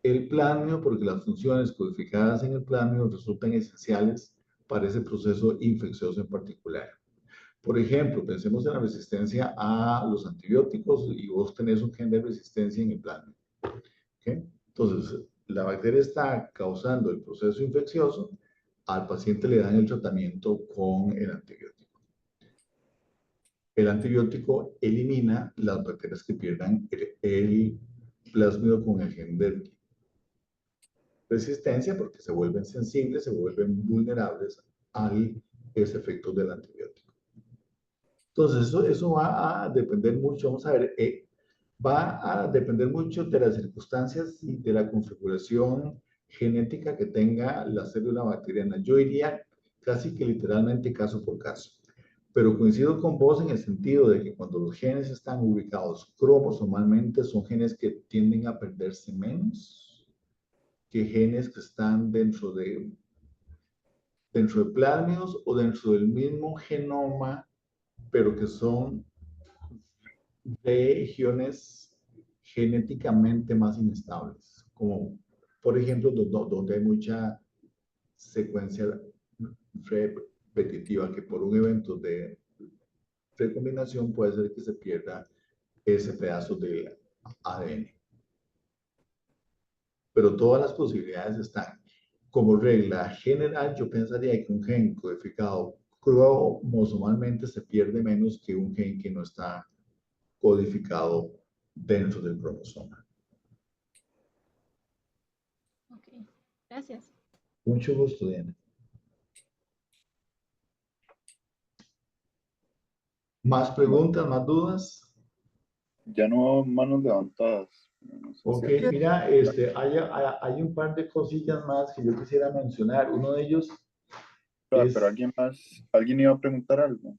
el plasmio, porque las funciones codificadas en el plasmio resultan esenciales para ese proceso infeccioso en particular. Por ejemplo, pensemos en la resistencia a los antibióticos y vos tenés un gen de resistencia en el plasmio. ¿Okay? Entonces, la bacteria está causando el proceso infeccioso, al paciente le dan el tratamiento con el antibiótico. El antibiótico elimina las bacterias que pierdan el plásmido con el gen de resistencia porque se vuelven sensibles, se vuelven vulnerables a ese efecto del antibiótico. Entonces, eso va a depender mucho, vamos a ver, va a depender mucho de las circunstancias y de la configuración genética que tenga la célula bacteriana. Yo iría casi que literalmente caso por caso. Pero coincido con vos en el sentido de que cuando los genes están ubicados cromosomalmente, son genes que tienden a perderse menos que genes que están dentro de plásmidos o dentro del mismo genoma, pero que son regiones genéticamente más inestables, como por ejemplo donde hay mucha secuencia repetitiva que por un evento de recombinación puede ser que se pierda ese pedazo de ADN. Pero todas las posibilidades están. Como regla general, yo pensaría que un gen codificado cromosomalmente se pierde menos que un gen que no está codificado dentro del cromosoma. Ok, gracias. Mucho gusto, Diana. ¿Más preguntas, más dudas? Ya no manos levantadas. No sé Ok, si mira, hay un par de cosillas más que yo quisiera mencionar. Uno de ellos es, pero alguien iba a preguntar algo.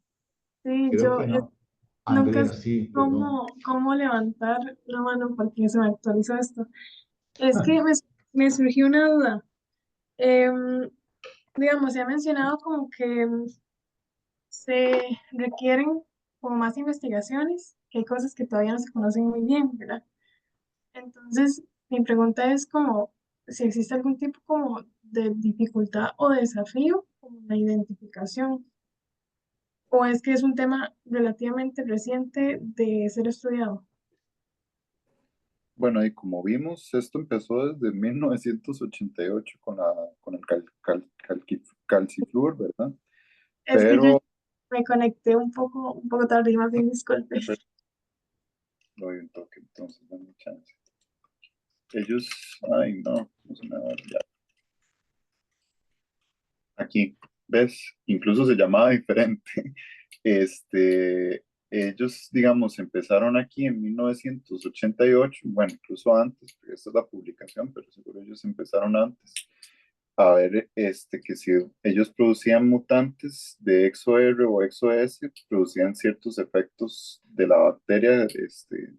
Sí, creo que yo no. nunca Andrea, sé sí, perdón. cómo levantar la mano porque se me actualizó esto. Es que me surgió una duda. Em, digamos, se ha mencionado como que se requieren como más investigaciones, que hay cosas que todavía no se conocen muy bien, ¿verdad? Entonces, mi pregunta es como si existe algún tipo como de dificultad o desafío como la identificación, o es que es un tema relativamente reciente de ser estudiado. Bueno, y como vimos, esto empezó desde 1988 con el calciflúor, ¿verdad? Es que yo Pero me conecté un poco tarde, más bien disculpe. lo doy un toque, entonces dame chance. Ellos, ay no se me va a ver ya. Aquí, ¿ves? Incluso se llamaba diferente. Ellos, digamos, empezaron aquí en 1988, bueno, incluso antes, porque esta es la publicación, pero seguro ellos empezaron antes a ver que si ellos producían mutantes de EXO-R o EXO-S, producían ciertos efectos de la bacteria,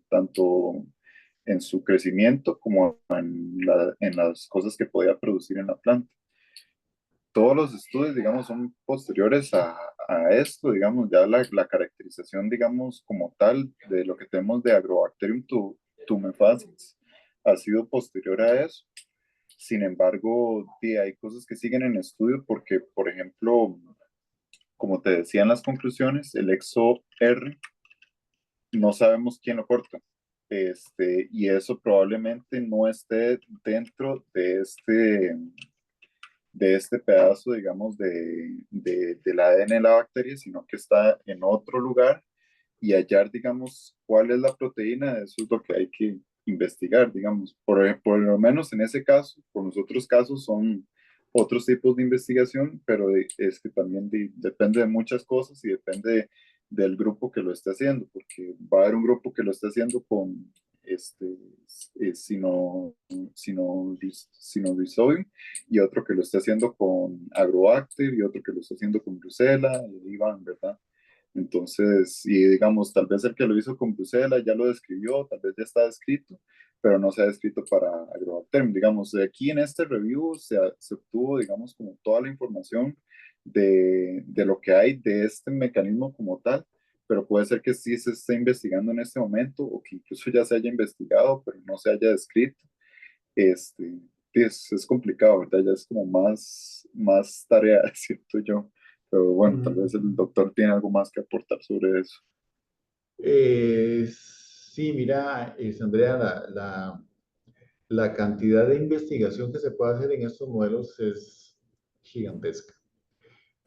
tanto en su crecimiento como en las cosas que podía producir en la planta. Todos los estudios, digamos, son posteriores a esto, digamos, ya la caracterización, digamos, como tal de lo que tenemos de Agrobacterium tumefaciens ha sido posterior a eso. Sin embargo, sí, hay cosas que siguen en estudio porque, por ejemplo, como te decía en las conclusiones, el EXO-R no sabemos quién lo corta. Y eso probablemente no esté dentro de este pedazo, digamos, del ADN de la bacteria, sino que está en otro lugar y hallar, digamos, cuál es la proteína, eso es lo que hay que investigar, digamos. Por lo menos en ese caso, por los otros casos son otros tipos de investigación, pero es que también depende de muchas cosas y depende del grupo que lo esté haciendo, porque va a haber un grupo que lo esté haciendo con este, sinodisodium y otro que lo esté haciendo con Agrobacter y otro que lo esté haciendo con Brucella y ahí van, ¿verdad? Entonces, y digamos, tal vez el que lo hizo con Brucella ya lo describió, tal vez ya está descrito, pero no se ha descrito para Agrobacterium. Digamos, de aquí en este review se obtuvo, digamos, como toda la información de lo que hay de este mecanismo como tal, pero puede ser que sí se esté investigando en este momento o que incluso ya se haya investigado, pero no se haya descrito. Este, es complicado, ¿verdad? Ya es como más tarea, siento yo. Pero bueno, tal vez el doctor tiene algo más que aportar sobre eso. Sí, mira, Andrea, la cantidad de investigación que se puede hacer en estos modelos es gigantesca.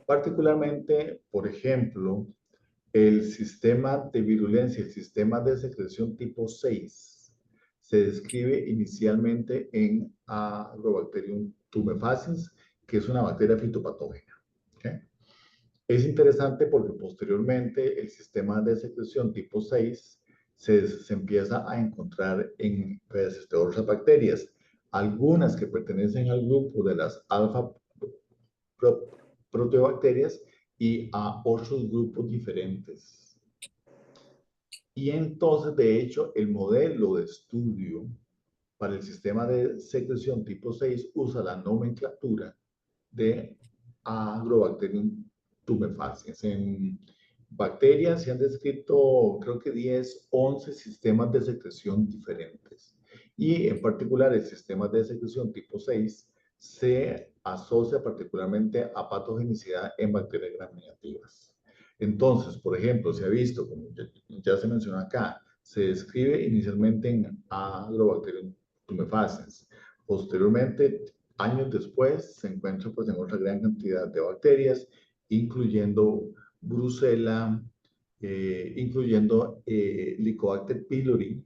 Particularmente, por ejemplo, el sistema de virulencia, el sistema de secreción tipo 6, se describe inicialmente en Agrobacterium tumefaciens, que es una bacteria fitopatógena. ¿Okay? Es interesante porque posteriormente el sistema de secreción tipo 6 se empieza a encontrar en peces de otras bacterias, algunas que pertenecen al grupo de las alfa proteobacterias y a otros grupos diferentes. Y entonces, de hecho, el modelo de estudio para el sistema de secreción tipo 6 usa la nomenclatura de Agrobacterium tumefaciens. En bacterias se han descrito, creo que 10, 11 sistemas de secreción diferentes. Y en particular, el sistema de secreción tipo 6 se asocia particularmente a patogenicidad en bacterias gram negativas. Entonces, por ejemplo, se ha visto, como ya se mencionó acá, se describe inicialmente en Agrobacterium tumefaciens. Posteriormente, años después, se encuentra pues, en otra gran cantidad de bacterias, incluyendo Brucella, incluyendo Helicobacter pylori,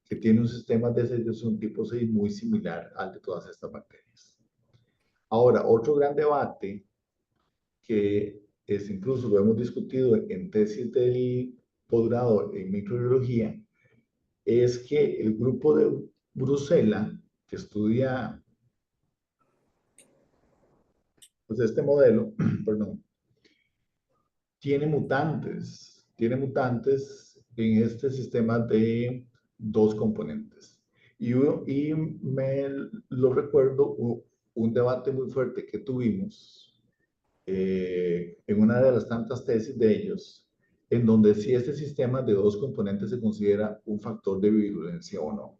que tiene un sistema de secreción tipo 6 muy similar al de todas estas bacterias. Ahora, otro gran debate que es incluso lo hemos discutido en tesis del posgrado en microbiología, es que el grupo de Brucella, que estudia pues, este modelo, perdón, tiene mutantes en este sistema de dos componentes. Y me lo recuerdo un debate muy fuerte que tuvimos en una de las tantas tesis de ellos, en donde si este sistema de dos componentes se considera un factor de virulencia o no.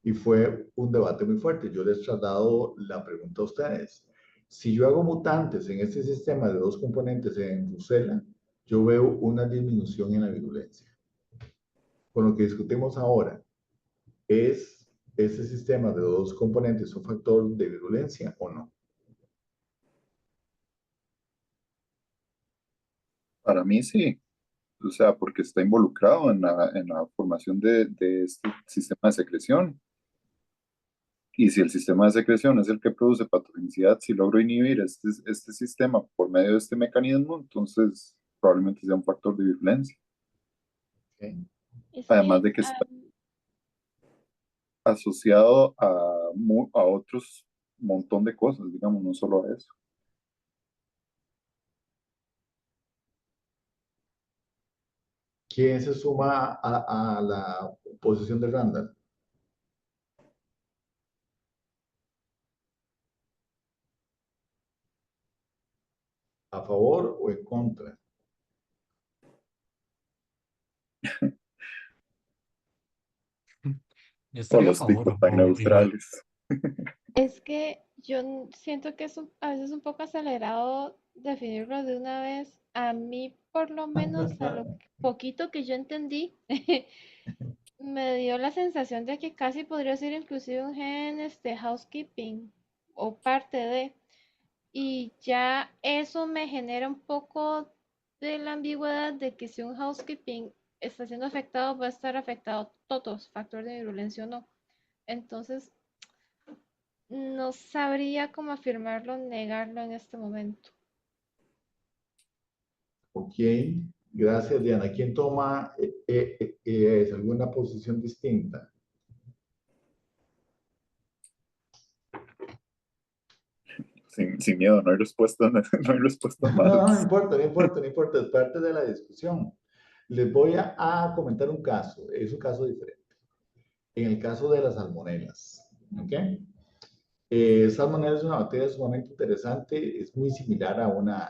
Y fue un debate muy fuerte. Yo les he trasladado la pregunta a ustedes. Si yo hago mutantes en este sistema de dos componentes en Bruselas, yo veo una disminución en la virulencia. Con lo que discutimos ahora, ¿es ese sistema de dos componentes un factor de virulencia o no? Para mí sí, o sea, porque está involucrado en la formación de este sistema de secreción. Y si el sistema de secreción es el que produce patogenicidad, si logro inhibir este sistema por medio de este mecanismo, entonces probablemente sea un factor de virulencia. ¿Okay? Es Además que de que está asociado a otros montón de cosas, digamos, no solo a eso. ¿Quién se suma a la posición de Randall? ¿A favor o en contra? Yo O estaría a los favor, ticos tan o igual. neutrales. Es que yo siento que es a veces un poco acelerado definirlo de una vez. A mí, por lo menos, a lo poquito que yo entendí, me dio la sensación de que casi podría ser inclusive un gen housekeeping o parte de. Y ya eso me genera un poco de la ambigüedad de que si un housekeeping está siendo afectado, va a estar afectado todos, factor de virulencia o no. Entonces, no sabría cómo afirmarlo o negarlo en este momento. Ok, gracias Diana. ¿Quién toma alguna posición distinta? Sin miedo, no hay respuesta, no hay respuestas No, no, malas. no importa, no importa, no importa, es parte de la discusión. Les voy a comentar un caso, es un caso diferente. En el caso de las salmonelas, ¿ok? Salmonella es una bacteria sumamente interesante, es muy similar a una,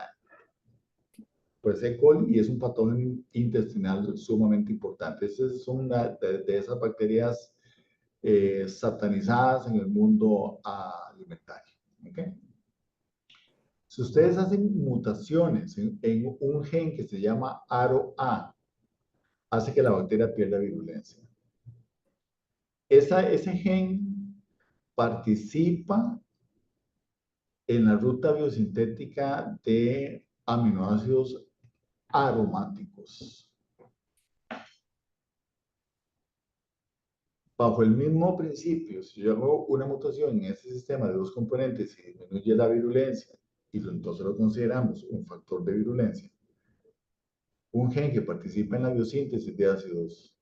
pues, E. coli y es un patógeno intestinal sumamente importante. Esa es una de esas bacterias satanizadas en el mundo alimentario, ¿ok? Si ustedes hacen mutaciones en un gen que se llama ARO-A, hace que la bacteria pierda virulencia. Ese gen participa en la ruta biosintética de aminoácidos aromáticos. Bajo el mismo principio, si yo hago una mutación en este sistema de dos componentes y disminuye la virulencia, y entonces lo consideramos un factor de virulencia, un gen que participa en la biosíntesis de ácidos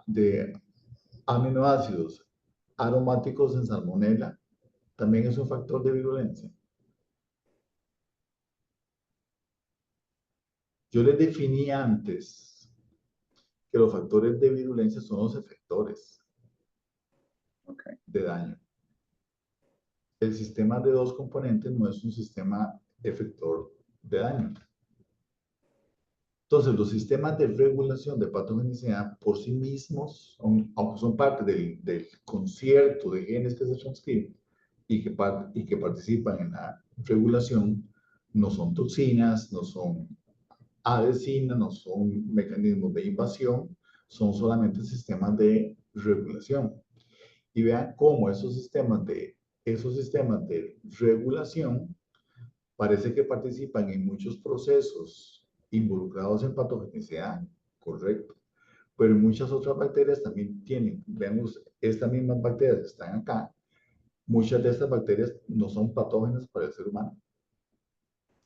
de aminoácidos aromáticos en salmonella, también es un factor de virulencia. Yo les definí antes que los factores de virulencia son los efectores de daño. El sistema de dos componentes no es un sistema efector de daño. Entonces, los sistemas de regulación de patogenicidad por sí mismos, aunque son parte del concierto de genes que se transcriben y que participan en la regulación, no son toxinas, no son adhesinas, no son mecanismos de invasión, son solamente sistemas de regulación. Y vean cómo esos sistemas de regulación parece que participan en muchos procesos involucrados en patogenicidad, correcto. Pero muchas otras bacterias también tienen, vemos estas mismas bacterias que están acá, muchas de estas bacterias no son patógenas para el ser humano,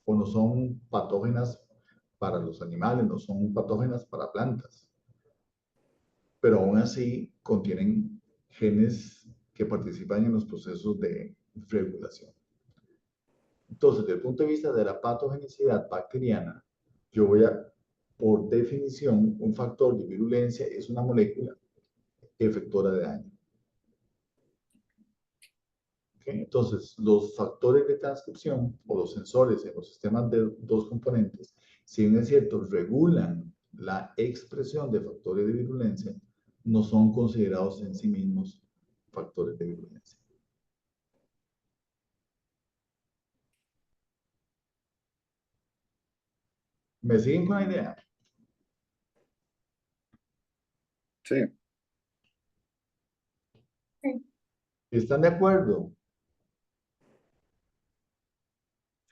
o no son patógenas para los animales, no son patógenas para plantas, pero aún así contienen genes que participan en los procesos de regulación. Entonces, desde el punto de vista de la patogenicidad bacteriana, yo voy a, por definición, un factor de virulencia es una molécula efectora de daño. ¿Okay? Entonces, los factores de transcripción o los sensores en los sistemas de dos componentes, si bien es cierto, regulan la expresión de factores de virulencia, no son considerados en sí mismos factores de virulencia. ¿Me siguen con la idea? Sí, Sí. ¿Están de acuerdo?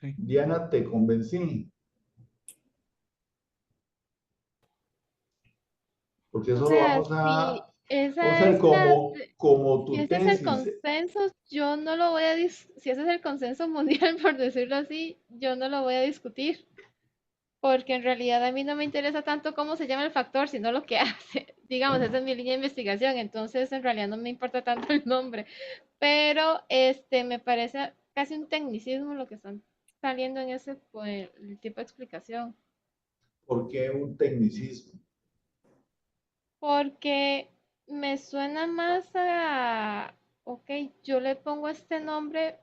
Sí. Diana, te convencí. Porque eso O lo sea, vamos si a esa hacer es la, como si tu ese es el tesis. consenso, yo no lo voy a si ese es el consenso mundial, por decirlo así, yo no lo voy a discutir. Porque en realidad a mí no me interesa tanto cómo se llama el factor, sino lo que hace. Digamos, esa es mi línea de investigación, entonces en realidad no me importa tanto el nombre. Pero me parece casi un tecnicismo lo que están saliendo en ese pues, el tipo de explicación. ¿Por qué un tecnicismo? Porque me suena más a, ok, yo le pongo este nombre,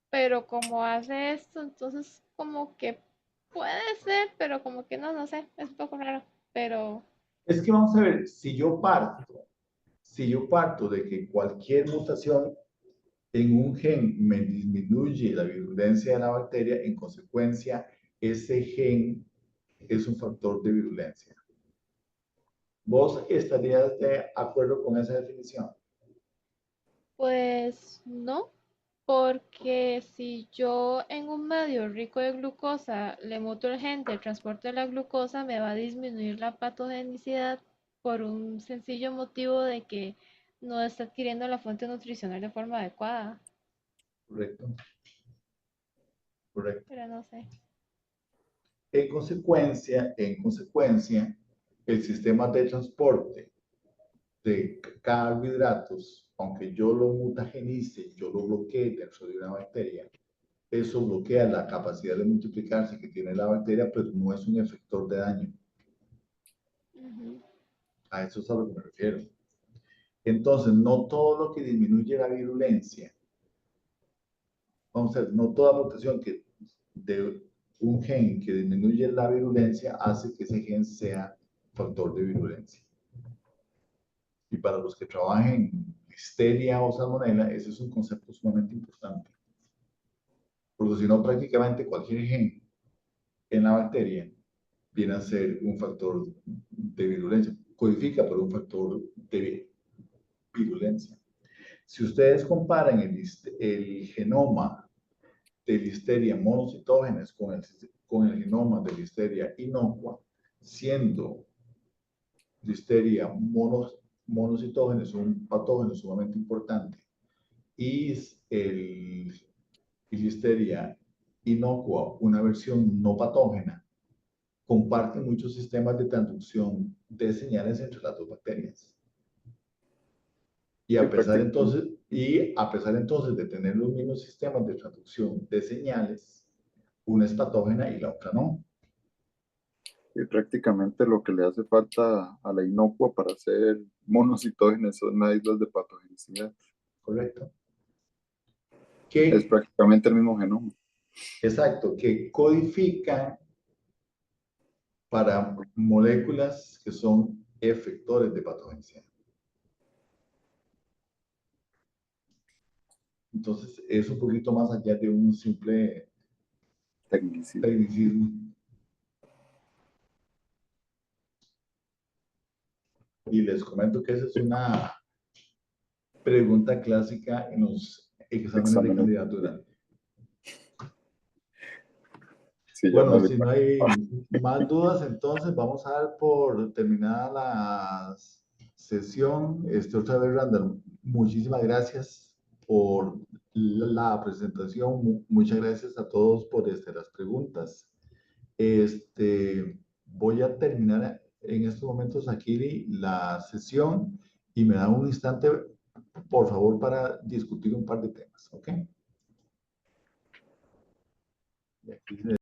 pero como hace esto, entonces como que puede ser, pero como que no, no sé, es un poco raro, pero Es que vamos a ver, si yo parto de que cualquier mutación en un gen me disminuye la virulencia de la bacteria, en consecuencia, ese gen es un factor de virulencia. ¿Vos estarías de acuerdo con esa definición? pues no, porque si yo en un medio rico de glucosa le muto el gen del transporte de la glucosa, me va a disminuir la patogenicidad por un sencillo motivo de que no está adquiriendo la fuente nutricional de forma adecuada. Correcto. Correcto. Pero no sé. En consecuencia, el sistema de transporte de carbohidratos, aunque yo lo mutagenice, yo lo bloquee dentro de una bacteria, eso bloquea la capacidad de multiplicarse que tiene la bacteria, pero no es un efector de daño. Ujú. A eso es a lo que me refiero. Entonces, no todo lo que disminuye la virulencia, vamos a ver, no toda mutación de un gen que disminuye la virulencia hace que ese gen sea factor de virulencia. Y para los que trabajen Listeria o Salmonella, ese es un concepto sumamente importante. Porque si no, prácticamente cualquier gen en la bacteria viene a ser un factor de virulencia, codifica por un factor de virulencia. Si ustedes comparan el genoma de Listeria monocitógenes con el genoma de Listeria inocua, siendo Listeria monocitógenes un patógeno sumamente importante y el Listeria inocua una versión no patógena, comparten muchos sistemas de transducción de señales entre las dos bacterias. Y sí, a pesar entonces de tener los mismos sistemas de transducción de señales, una es patógena y la otra no. y prácticamente lo que le hace falta a la inocua para ser monocitógenes son las islas de patogenicidad. ¿Correcto? Es prácticamente el mismo genoma. Exacto, que codifican para moléculas que son efectores de patogenicidad. Entonces, es un poquito más allá de un simple tecnicismo. Y les comento que esa es una pregunta clásica en los exámenes de candidatura. Sí, ya Bueno, me lo si no hay imaginaba. más dudas, entonces vamos a dar por terminada la sesión. Otra vez, Randall, muchísimas gracias por la presentación. Muchas gracias a todos por las preguntas. Voy a terminar en estos momentos aquí la sesión y me da un instante, por favor, para discutir un par de temas, ¿ok? Y aquí